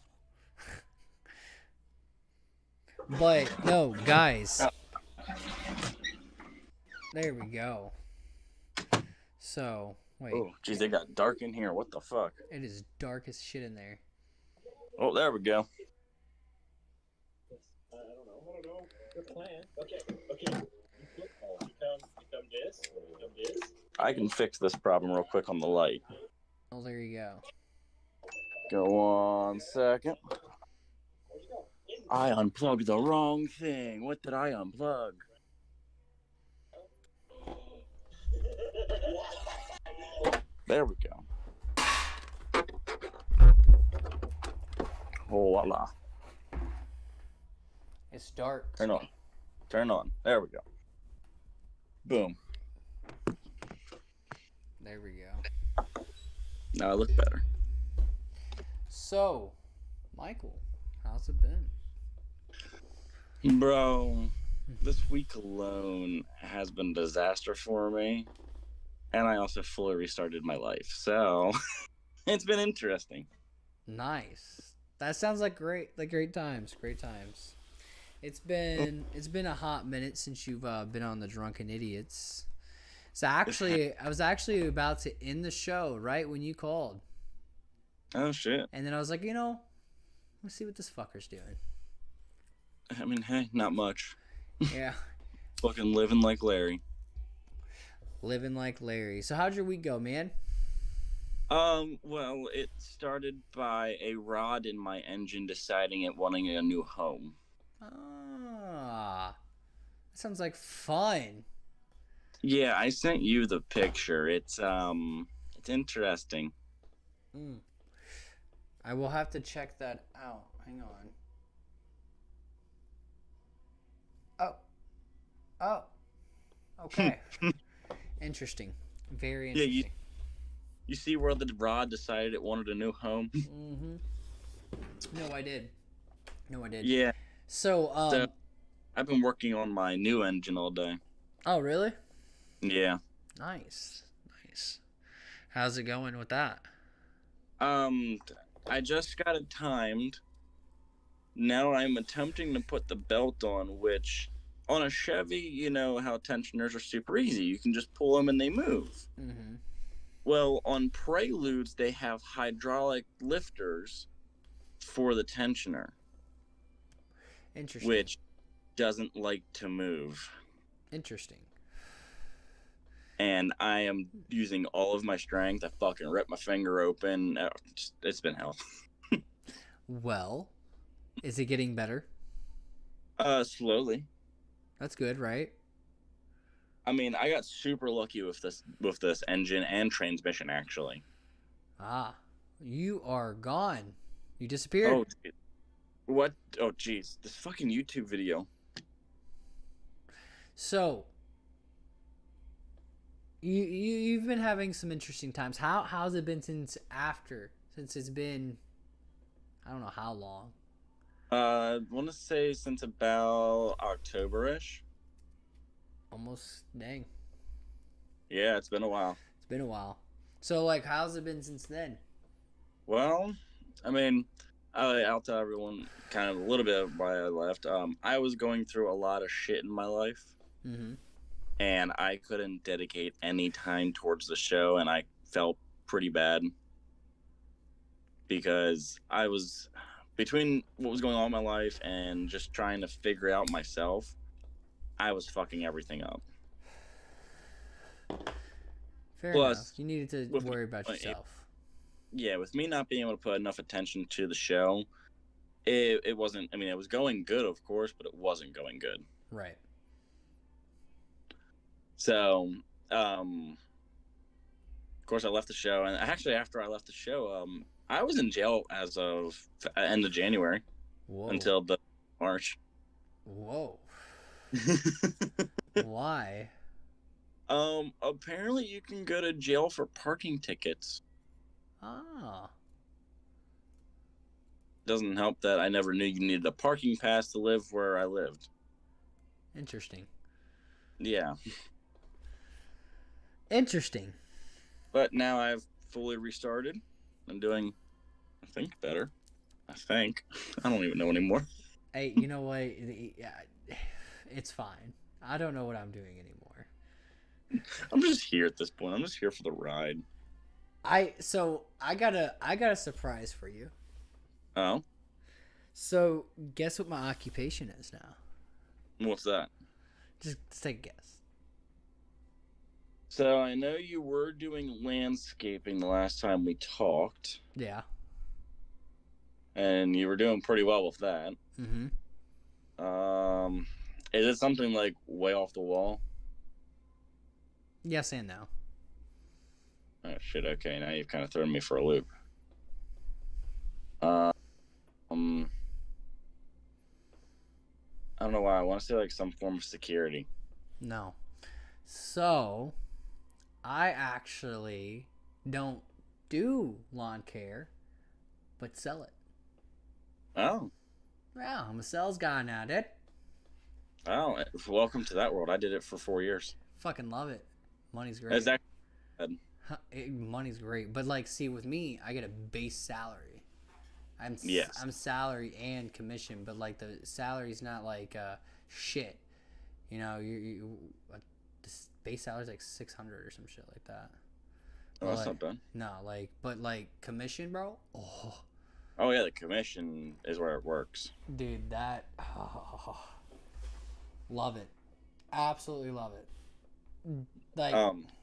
But no, guys. There we go. So wait. Oh, geez, they got dark in here. What the fuck? It is dark as shit in there. Oh, there we go. I don't know. Good plan. Okay. You come this. I can fix this problem real quick on the light. Oh, there you go. Go on second. I unplugged the wrong thing. What did I unplug? There we go. Oh la la. It's dark. Turn on. There we go. Boom. There we go. Now I look better. So, Michael, how's it been? Bro, this week alone has been a disaster for me. And I also fully restarted my life. So, it's been interesting. Nice. That sounds like great times. Great times. It's been a hot minute since you've been on the Drunken Idiots. So actually, I was actually about to end the show right when you called. Oh, shit. And then I was like, let's see what this fucker's doing. I mean, hey, not much. Yeah. Fucking living like Larry. Living like Larry. So how'd your week go, man? Well, it started by a rod in my engine deciding it wanting a new home. Ah. That sounds like fun. Yeah, I sent you the picture. It's interesting. I will have to check that out. Hang on. Oh. Okay. Interesting. Very interesting. Yeah, you see where the rod decided it wanted a new home? Mm-hmm. No, I did. Yeah. So, I've been working on my new engine all day. Oh, really? Yeah. Nice. How's it going with that? I just got it timed. Now I'm attempting to put the belt on, which on a Chevy, you know how tensioners are super easy. You can just pull them and they move. Mm-hmm. Well, on Preludes, they have hydraulic lifters for the tensioner, Interesting. which doesn't like to move. Interesting. And I am using all of my strength. I fucking ripped my finger open. It's been hell. Well, is it getting better? Slowly. That's good, right? I mean, I got super lucky with this engine and transmission, actually. Ah, you are gone. You disappeared. Oh, dude. What? Oh, jeez. This fucking YouTube video. So, you've been having some interesting times. How's it been since it's been, I don't know how long. I want to say since about October-ish. Almost, dang. Yeah, it's been a while. It's been a while. So, like, how's it been since then? Well, I mean, I'll tell everyone kind of a little bit of why I left. I was going through a lot of shit in my life, Mm-hmm. and I couldn't dedicate any time towards the show, and I felt pretty bad because I was between what was going on in my life and just trying to figure out myself. I was fucking everything up. Fair Plus, enough. You needed to with- worry about yourself. Yeah, with me not being able to put enough attention to the show, it wasn't. I mean, it was going good, of course, but it wasn't going good. Right. So, of course, I left the show, and actually, after I left the show, I was in jail as of end of January Whoa. until the March. Whoa. Why? Apparently, you can go to jail for parking tickets. Ah. Doesn't help that I never knew you needed a parking pass to live where I lived. Interesting. Yeah, Interesting. but now I've fully restarted. I'm doing, I think, better. I think. I don't even know anymore. Hey, you know what? It's fine. I don't know what I'm doing anymore. I'm just here at this point. I'm just here for the ride. I got a surprise for you. Oh, So, guess what my occupation is now? what's that? Just take a guess. So I know you were doing landscaping the last time we talked, Yeah. and you were doing pretty well with that. Mm-hmm. Is it something like way off the wall? Yes and no. Oh shit! Okay, now you've kind of thrown me for a loop. I don't know why. I want to say like some form of security. No. So, I actually don't do lawn care, but sell it. Oh, Yeah, I'm a sales guy now, dude. oh! Welcome to that world. I did it for 4 years. Fucking love it. Money's great. Is that? Money's great, but like, see, with me, I get a base salary. Yes. I'm salary and commission, but like the salary's not like shit. You know, this base salary's like 600 or some shit like that. Oh, that's But, not bad. No, like, but like commission, bro. Oh, Oh yeah, the commission is where it works. dude, love it, absolutely love it. Like,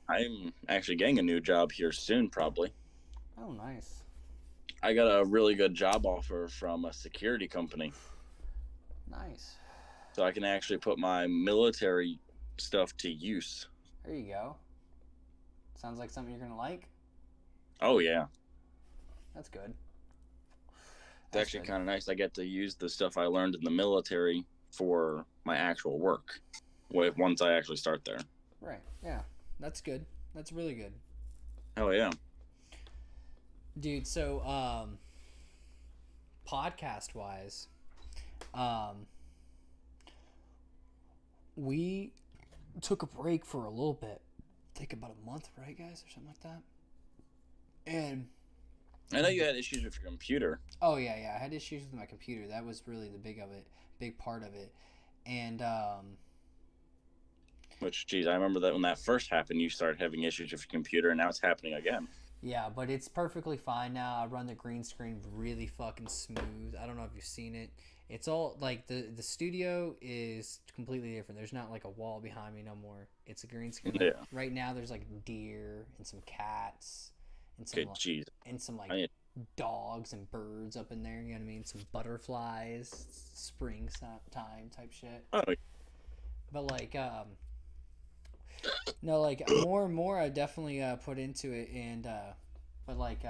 I'm actually getting a new job here soon, probably. oh, nice. I got a really good job offer from a security company, Nice. so I can actually put my military stuff to use. There you go. Sounds like something you're gonna like. Oh yeah, That's good. it's actually kind of nice. I get to use the stuff I learned in the military for my actual work. Once I actually start there. Right. Yeah. That's good. That's really good. Hell yeah. Dude, so podcast wise, we took a break for a little bit. Take about a month, right, guys, or something like that. And I know you had issues with your computer. oh yeah, I had issues with my computer. That was really the big part of it. And Which, geez, I remember that when that first happened, you started having issues with your computer, and now it's happening again. yeah, but it's perfectly fine now. I run the green screen really fucking smooth. I don't know if you've seen it. It's all like the studio is completely different. There's not like a wall behind me no more. It's a green screen. Yeah. Right now there's like deer and some cats and some Okay, geez. like I need- dogs and birds up in there, you know what I mean? Some butterflies, spring time type shit. Oh, But like no, like more and more I definitely put into it, and but like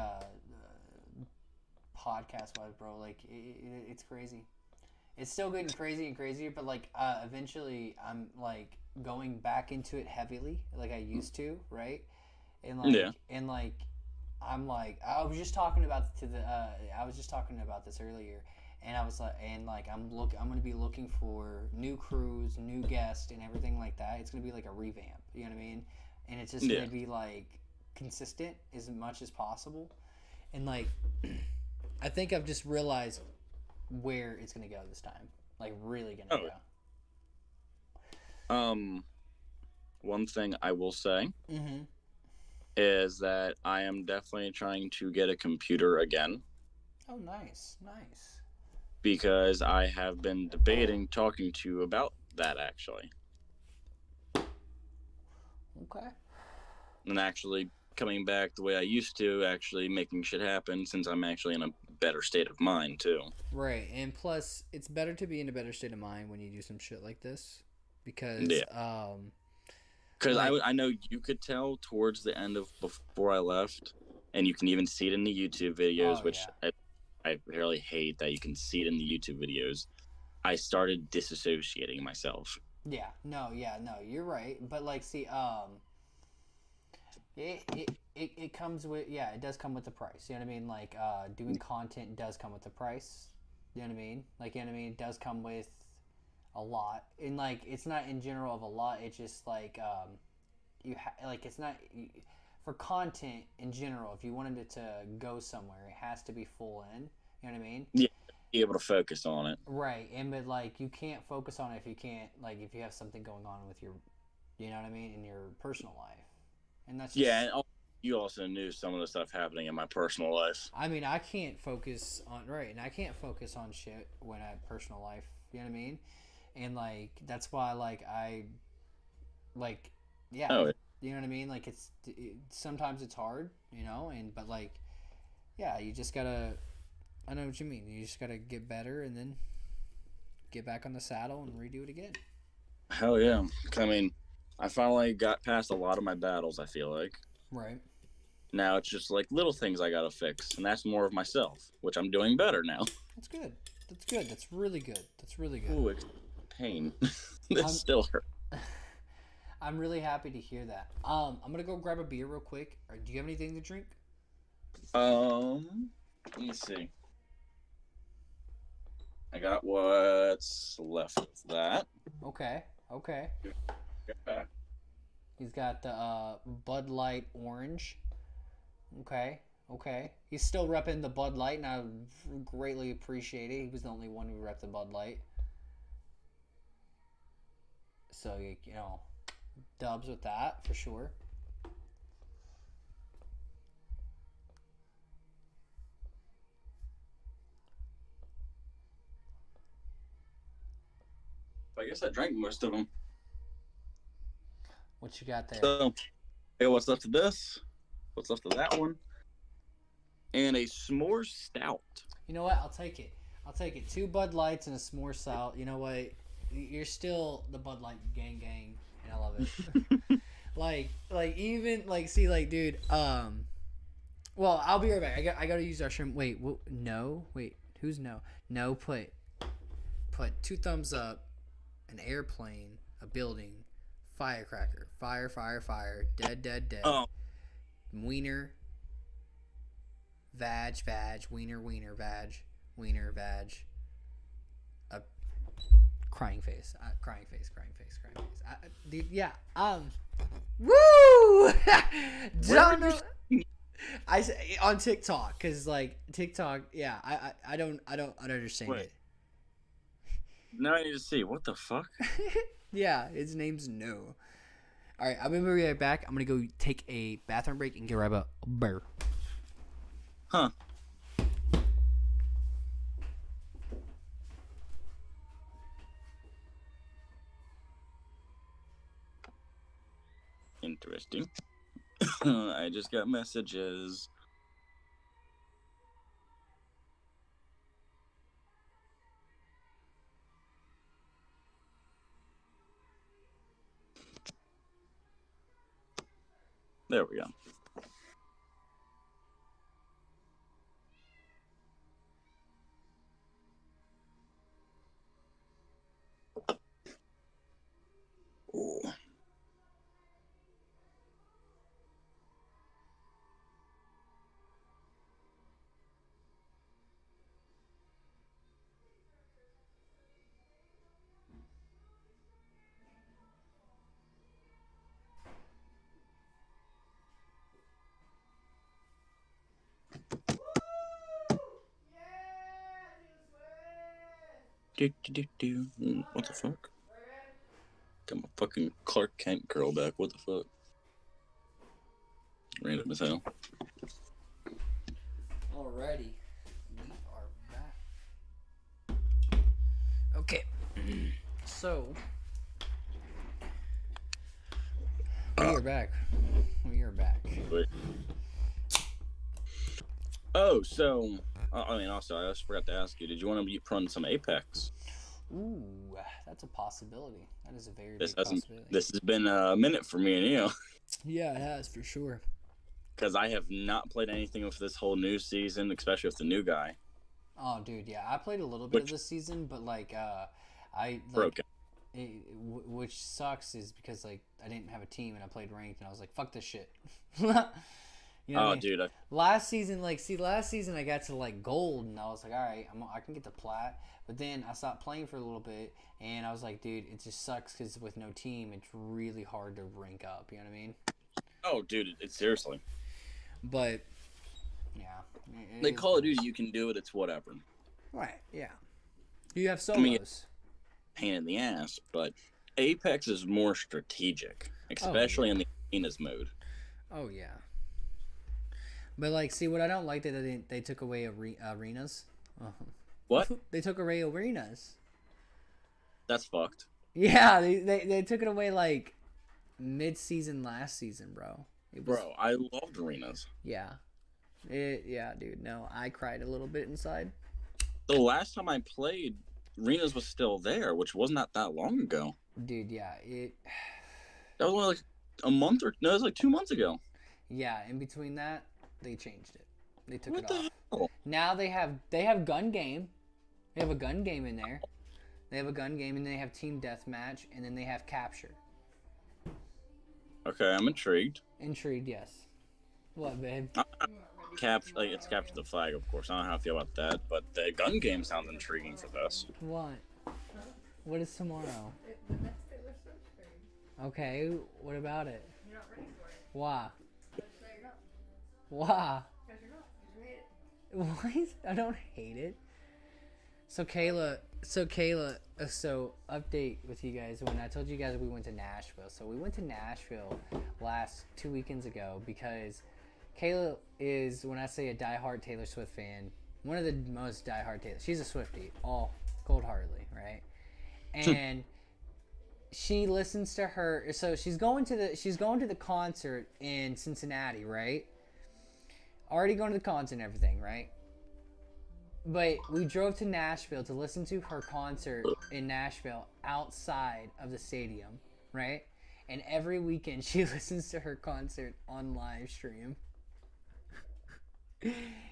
podcast wise, bro. Like it's crazy. It's still getting crazy and crazier, but like eventually I'm like going back into it heavily, like I used to, right? And like Yeah. and like I'm like I was just talking about I was just talking about this earlier, and I was like I'm gonna be looking for new crews, new guests, and everything like that. It's gonna be like a revamp, you know what I mean? And it's just Yeah. gonna be like consistent as much as possible, and like I think I've just realized where it's gonna go this time. Like really gonna Oh. go. One thing I will say Mm-hmm. is that I am definitely trying to get a computer again Oh, nice, nice. because I have been debating talking to you about that actually, Okay. and actually coming back the way I used to, actually making shit happen since I'm actually in a better state of mind too. Right, and plus, it's better to be in a better state of mind when you do some shit like this, because Yeah. Because like- I know you could tell towards the end of before I left, and you can even see it in the YouTube videos, Oh, which yeah. I really hate that you can see it in the YouTube videos. I started disassociating myself. yeah, no, you're right, but like, see, it comes with it does come with the price. You know what I mean? Like, doing content does come with the price. You know what I mean? Like, you know what I mean? It does come with a lot, and like, it's not in general of a lot. It's just like, like it's not for content in general. If you wanted it to go somewhere, it has to be full in. You know what I mean? Yeah, be able to focus on it. Right, and but like you can't focus on it if you can't like if you have something going on with your, you know what I mean, in your personal life, and that's just, Yeah, and you also knew some of the stuff happening in my personal life. I mean, I can't focus on and I can't focus on shit when I have personal life. You know what I mean? And like that's why like I, like, yeah, Oh, you know what I mean? Like sometimes it's hard, you know, and but like, yeah, you just gotta. I know what you mean. You just gotta get better and then get back on the saddle and redo it again. hell yeah. I mean, I finally got past a lot of my battles, I feel like. Right. Now it's just like little things I gotta fix, and that's more of myself, which I'm doing better now. That's good. That's good. That's really good. That's really good. Ooh, it's pain. This I'm- still hurt. I'm really happy to hear that. I'm gonna go grab a beer real quick. Or do you have anything to drink? Let me see. I got what's left of that. Okay. Okay. He's got the Bud Light Orange. Okay. Okay. He's still repping the Bud Light, and I greatly appreciate it. He was the only one who repped the Bud Light. So, you know, dubs with that for sure. I guess I drank most of them. What you got there? So, hey, what's left of this? What's left of that one? And a s'more stout. You know what? I'll take it. I'll take it. 2 Bud Lights and a s'more stout. You know what? You're still the Bud Light gang, and I love it. like even like see like dude. Well, I'll be right back. I got to use our shrimp. Wait, no. Wait, who's no? No, put 2 thumbs up, an airplane, a building, firecracker, fire, dead. Oh, Wiener, vag, wiener, vag, a crying face. Dude, yeah. Woo! Don't know. I say on TikTok because like TikTok, yeah. I don't understand Wait. it. now I need to see. What the fuck? Yeah, his name's No. All right, I'm gonna be right back. I'm gonna go take a bathroom break and grab a beer. Huh. Interesting. I just got messages. There we go. What the fuck? Got my fucking Clark Kent girl back. What the fuck? Random as hell. Alrighty. We are back. Okay. So. We are back. We are back. Wait. Oh, so I mean, also, I just forgot to ask you. Did you want to run some Apex? Ooh, that's a possibility. That is a very This big hasn't. possibility. This has been a minute for me and you, Yeah, it has for sure. because I have not played anything with this whole new season, especially with the new guy. Oh, dude, yeah, I played a little bit of Which- this season, but like, I like, Broken. which sucks is because like I didn't have a team and I played ranked and I was like, fuck this shit. You know what I Oh, mean? dude, Last season, last season I got to like gold and I was like, all right, I can get to plat. But then I stopped playing for a little bit and I was like, dude, it just sucks because with no team, it's really hard to rank up. You know what I mean? oh, dude, it's seriously. But yeah, Like Call of Duty, you can do it. It's whatever. right? Yeah, you have solos. mean, Pain in the ass, but Apex is more strategic, especially in the arenas mode. Oh yeah. But like, see, what I don't like that they took away arenas. What? They took away arenas. That's fucked. Yeah, they took it away like mid-season last season, bro. It was, Bro, I loved arenas. Yeah. Yeah, dude. No, I cried a little bit inside. The last time I played, arenas was still there, which was not that long ago. Dude, yeah, That was only like a month or no, it was like 2 months ago. yeah. In between that, they changed it. They took What it the off. hell? Now they have gun game. They have a gun game in there. They have a gun game and they have team deathmatch and then they have capture. Okay, I'm intrigued. Intrigued, yes. What, babe? It's capture the flag, of course. I don't know how I feel about that, but the gun game sounds intriguing for this. What? What is tomorrow? Okay, what about it? You're not ready for it. Why? No, you're not. Why? Because you're not. You hate it. What? I don't hate it. So Kayla, update with you guys. When I told you guys we went to Nashville, so we went to Nashville last 2 weekends ago because Kayla is, when I say a diehard Taylor Swift fan, one of the most diehard Taylor. She's a Swiftie, all cold-heartedly, right? And she listens to her. So she's going to the concert in Cincinnati, right? Already going to the concert and everything, right? But we drove to Nashville to listen to her concert in Nashville outside of the stadium, right? And every weekend she listens to her concert on live stream.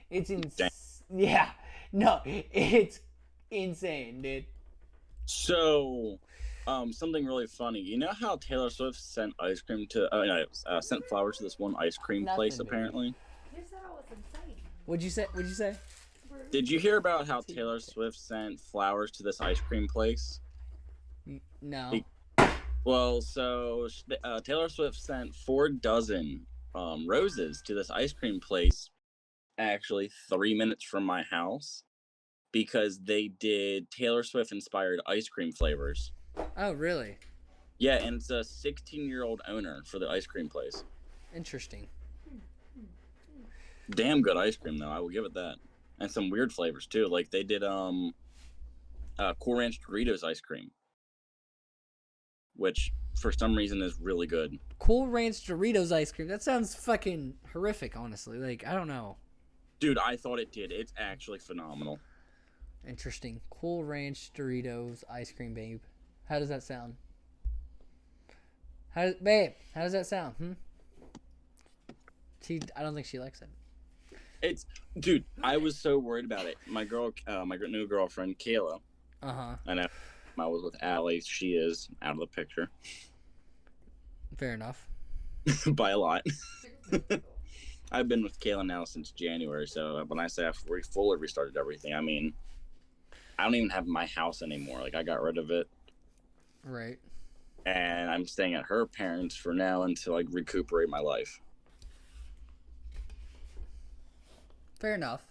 It's insane. Yeah. No, it's insane, dude. So, something really funny. You know how Taylor Swift sent ice cream to sent flowers to this one ice cream place Nothing, baby. apparently? You said I was insane. What'd you say? Did you hear about how Taylor Swift sent flowers to this ice cream place? No. Well, so Taylor Swift sent 4 dozen roses to this ice cream place, actually 3 minutes from my house, because they did Taylor Swift inspired ice cream flavors. Oh, really? Yeah, and it's a 16-year-old owner for the ice cream place. Interesting. Damn good ice cream though, I will give it that. And some weird flavors too. Like they did Cool Ranch Doritos ice cream, which for some reason is really good. Cool Ranch Doritos ice cream. That sounds fucking horrific, honestly. Like, I don't know. Dude, I thought it did. It's actually phenomenal. Interesting. Cool Ranch Doritos ice cream, babe. How does that sound? Babe, how does that sound? I don't think she likes it. Dude, I was so worried about it. My new girlfriend, Kayla, Uh-huh. and I was with Allie. She is out of the picture Fair enough. by a lot. I've been with Kayla now since January, so when I say I've fully restarted everything, I mean, I don't even have my house anymore. Like, I got rid of it, Right. and I'm staying at her parents for now until I recuperate my life. Fair enough.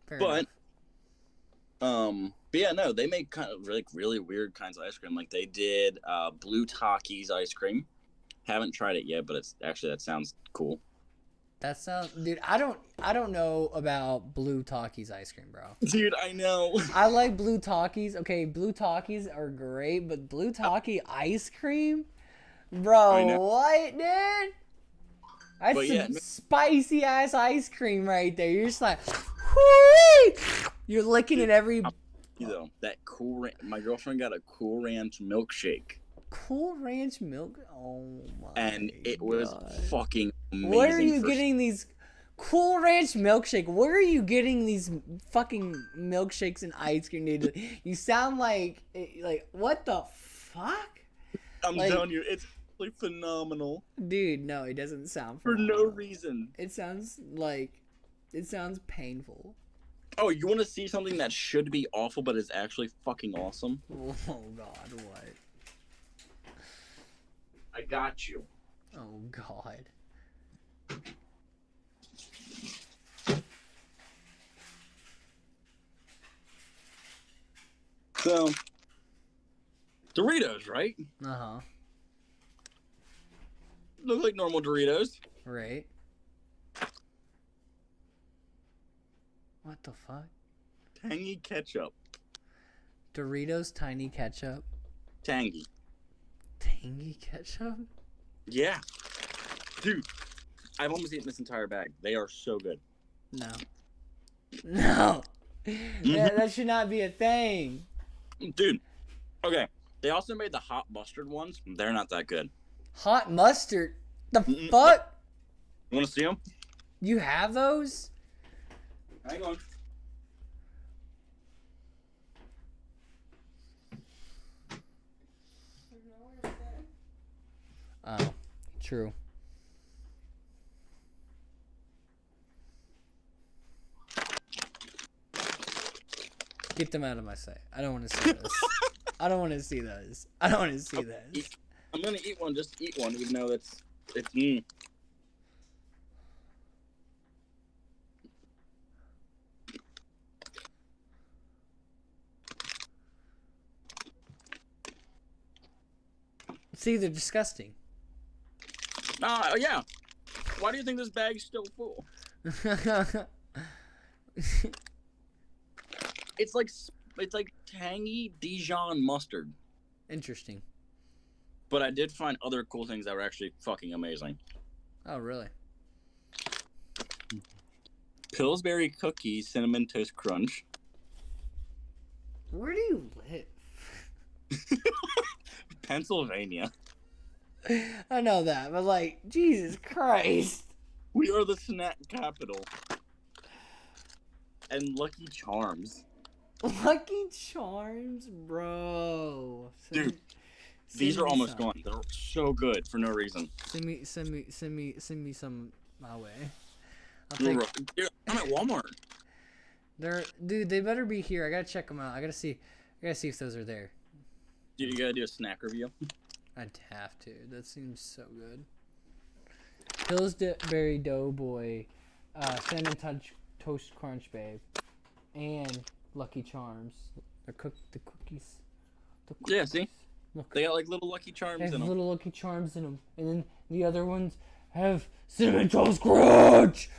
But, But yeah, no, they make kind of like really weird kinds of ice cream. Like they did Blue Takis ice cream. Haven't tried it yet, but it's actually that sounds cool. That sounds, dude. I don't know about Blue Takis ice cream, bro. Dude, I know. I like Blue Takis. Okay, Blue Takis are great, but Blue Taki ice cream, I bro, know. what, dude? That's But some yeah, no- spicy ass ice cream right there. You're just like, whoo! You're licking it every. You know, that my girlfriend got a Cool Ranch milkshake, Cool Ranch milk. Oh my. and it was God. fucking amazing. Where are you for- getting these Cool Ranch milkshake? Where are you getting these fucking milkshakes and ice cream, dude? You sound like what the fuck? I'm like- telling you, it's really phenomenal Dude, no, it doesn't sound for no phenomenal. reason. It sounds painful. Oh, you want to see something that should be awful, but is actually fucking awesome? Oh god, what? I got you. Oh god. So, Doritos, right? Uh-huh. Look like normal Doritos. Right. What the fuck? Tangy ketchup. Doritos tiny ketchup. Tangy. Tangy ketchup? Yeah. Dude, I've almost eaten this entire bag. They are so good. No. No. That should not be a thing. Dude, okay. They also made the hot mustard ones. They're not that good. Hot mustard. The Mm-mm. fuck? You want to see them? You have those? Hang on. Oh, true. Get them out of my sight. I don't want to see this. I don't want to see those. I don't want to see this. I'm gonna eat one. Just eat one, even though it's. See, they're disgusting. Oh yeah. Why do you think this bag's still full? It's like tangy Dijon mustard. Interesting. But I did find other cool things that were actually fucking amazing. Oh, really? Pillsbury cookies, cinnamon toast crunch. Where do you live? Pennsylvania. I know that, but like, Jesus Christ. We are the snack capital. And Lucky Charms. Lucky Charms, bro. Dude, these are almost gone. They're so good for no reason. Send me some my way. I'll take. Dude, I'm at Walmart. Dude, they better be here. I gotta check them out. I gotta see if those are there. Dude, you gotta do a snack review. I'd have to. That seems so good. Pillsbury Doughboy, Cinnamon Toast Crunch, babe, and Lucky Charms. They're the cookies. The cookies. Yeah, see? Look, They got like little Lucky they Charms have in them. little Lucky Charms in them, and then the other ones have Cinnamon Toast Crunch.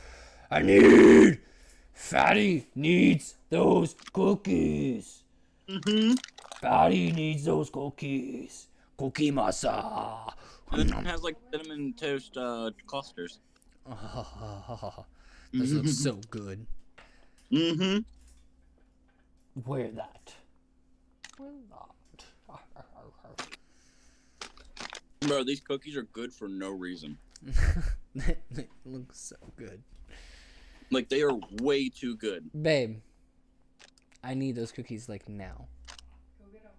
Fatty needs those cookies. Mm-hmm. Fatty needs those cookies. Cookie masa. And then it has like cinnamon toast clusters. Those look so good. Mm-hmm. Wear that. Bro, these cookies are good for no reason. They look so good. Like, they are way too good. Babe, I need those cookies like now. Go get them.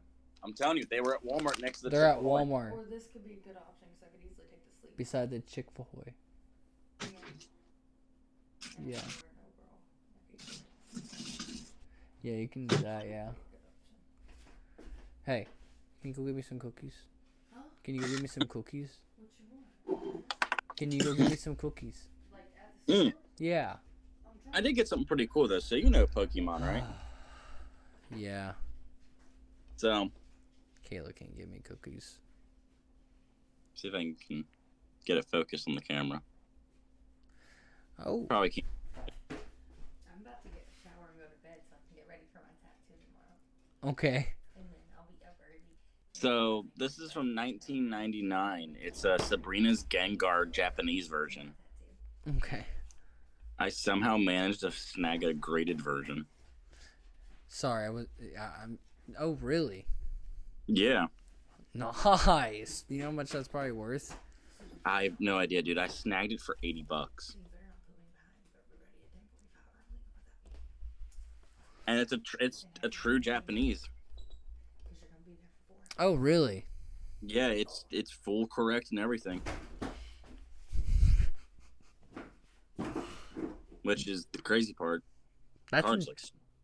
I'm telling you, they were at Walmart next to the They're at Chick-fil-A. Walmart Or this could be a good option because I could easily take the sleep. beside the Chick-fil-A. Yeah. Yeah, you can do that, yeah. Hey, can you go get me some cookies? Huh? Can you go get me some cookies? What you want? Can you go get me some cookies? Like at the Mm. store? Yeah. I'm I did get something pretty cool, though. So, you know Pokemon, right? Yeah. So, Kayla can't give me cookies. see if I can get it focused on the camera. Oh, Probably can't. I'm about to get a shower and go to bed so I can get ready for my tattoo tomorrow. okay. And then I'll be up early. So, this is from 1999. It's Sabrina's Gengar Japanese version. Okay. I somehow managed to snag a graded version. Sorry, I'm. Oh, really? Yeah. Nice. You know how much that's probably worth? I have no idea, dude. I snagged it for $80. You better not put me behind. You better be ready at 10:45 early. And it's a true Japanese. Because you're going to be there for 4 Oh, really? Yeah, it's full correct and everything. Which is the crazy part. That's Card's like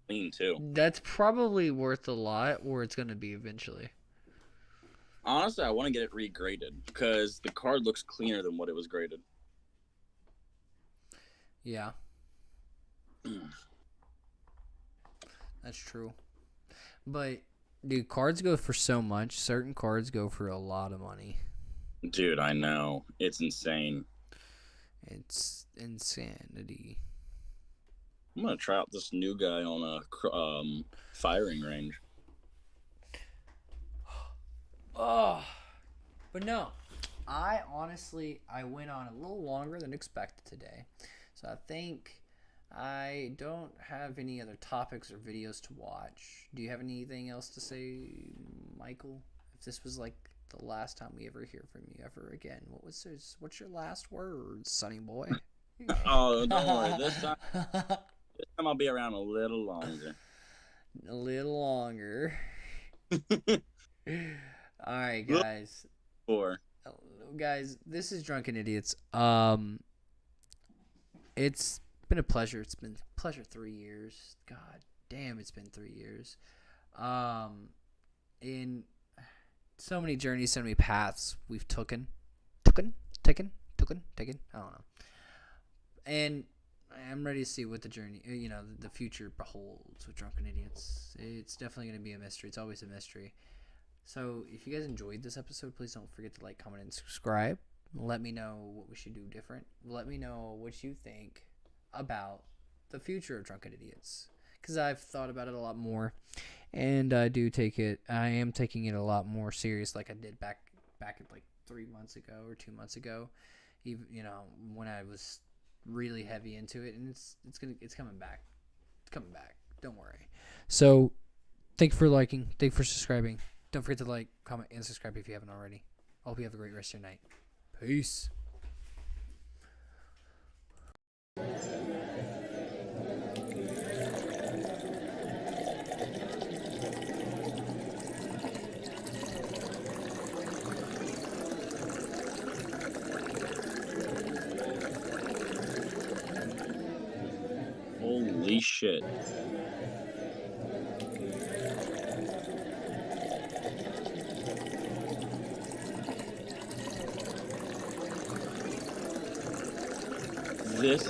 clean too. that's probably worth a lot, or it's gonna be eventually. Honestly, I want to get it regraded because the card looks cleaner than what it was graded. Yeah. That's true. But dude, cards go for so much. Certain cards go for a lot of money. Dude, I know. It's insane. It's insanity. I'm gonna try out this new guy on a firing range. Oh, but no, I went on a little longer than expected today, so I think I don't have any other topics or videos to watch. Do you have anything else to say, Michael? If this was like the last time we ever hear from you ever again, what's your last words, Sonny boy? Oh, don't worry. This time I'll be around a little longer. A little longer. All right, guys. Guys, this is Drunken Idiots. It's been a pleasure. It's been a pleasure 3 years. God damn, it's been 3 years. In so many journeys, so many paths we've taken. I don't know. And I'm ready to see what the journey, the future beholds with Drunken Idiots. It's definitely going to be a mystery. It's always a mystery. So if you guys enjoyed this episode, please don't forget to like, comment, and subscribe. Let me know what we should do different. Let me know what you think about the future of Drunken Idiots, because I've thought about it a lot more, and I am taking it a lot more serious, like I did back at like 3 months ago or 2 months ago, even when I was really heavy into it, and it's coming back. It's coming back. Don't worry. So thank you for liking. Thank you for subscribing. Don't forget to like, comment, and subscribe if you haven't already. I hope you have a great rest of your night. Peace. Holy shit. This is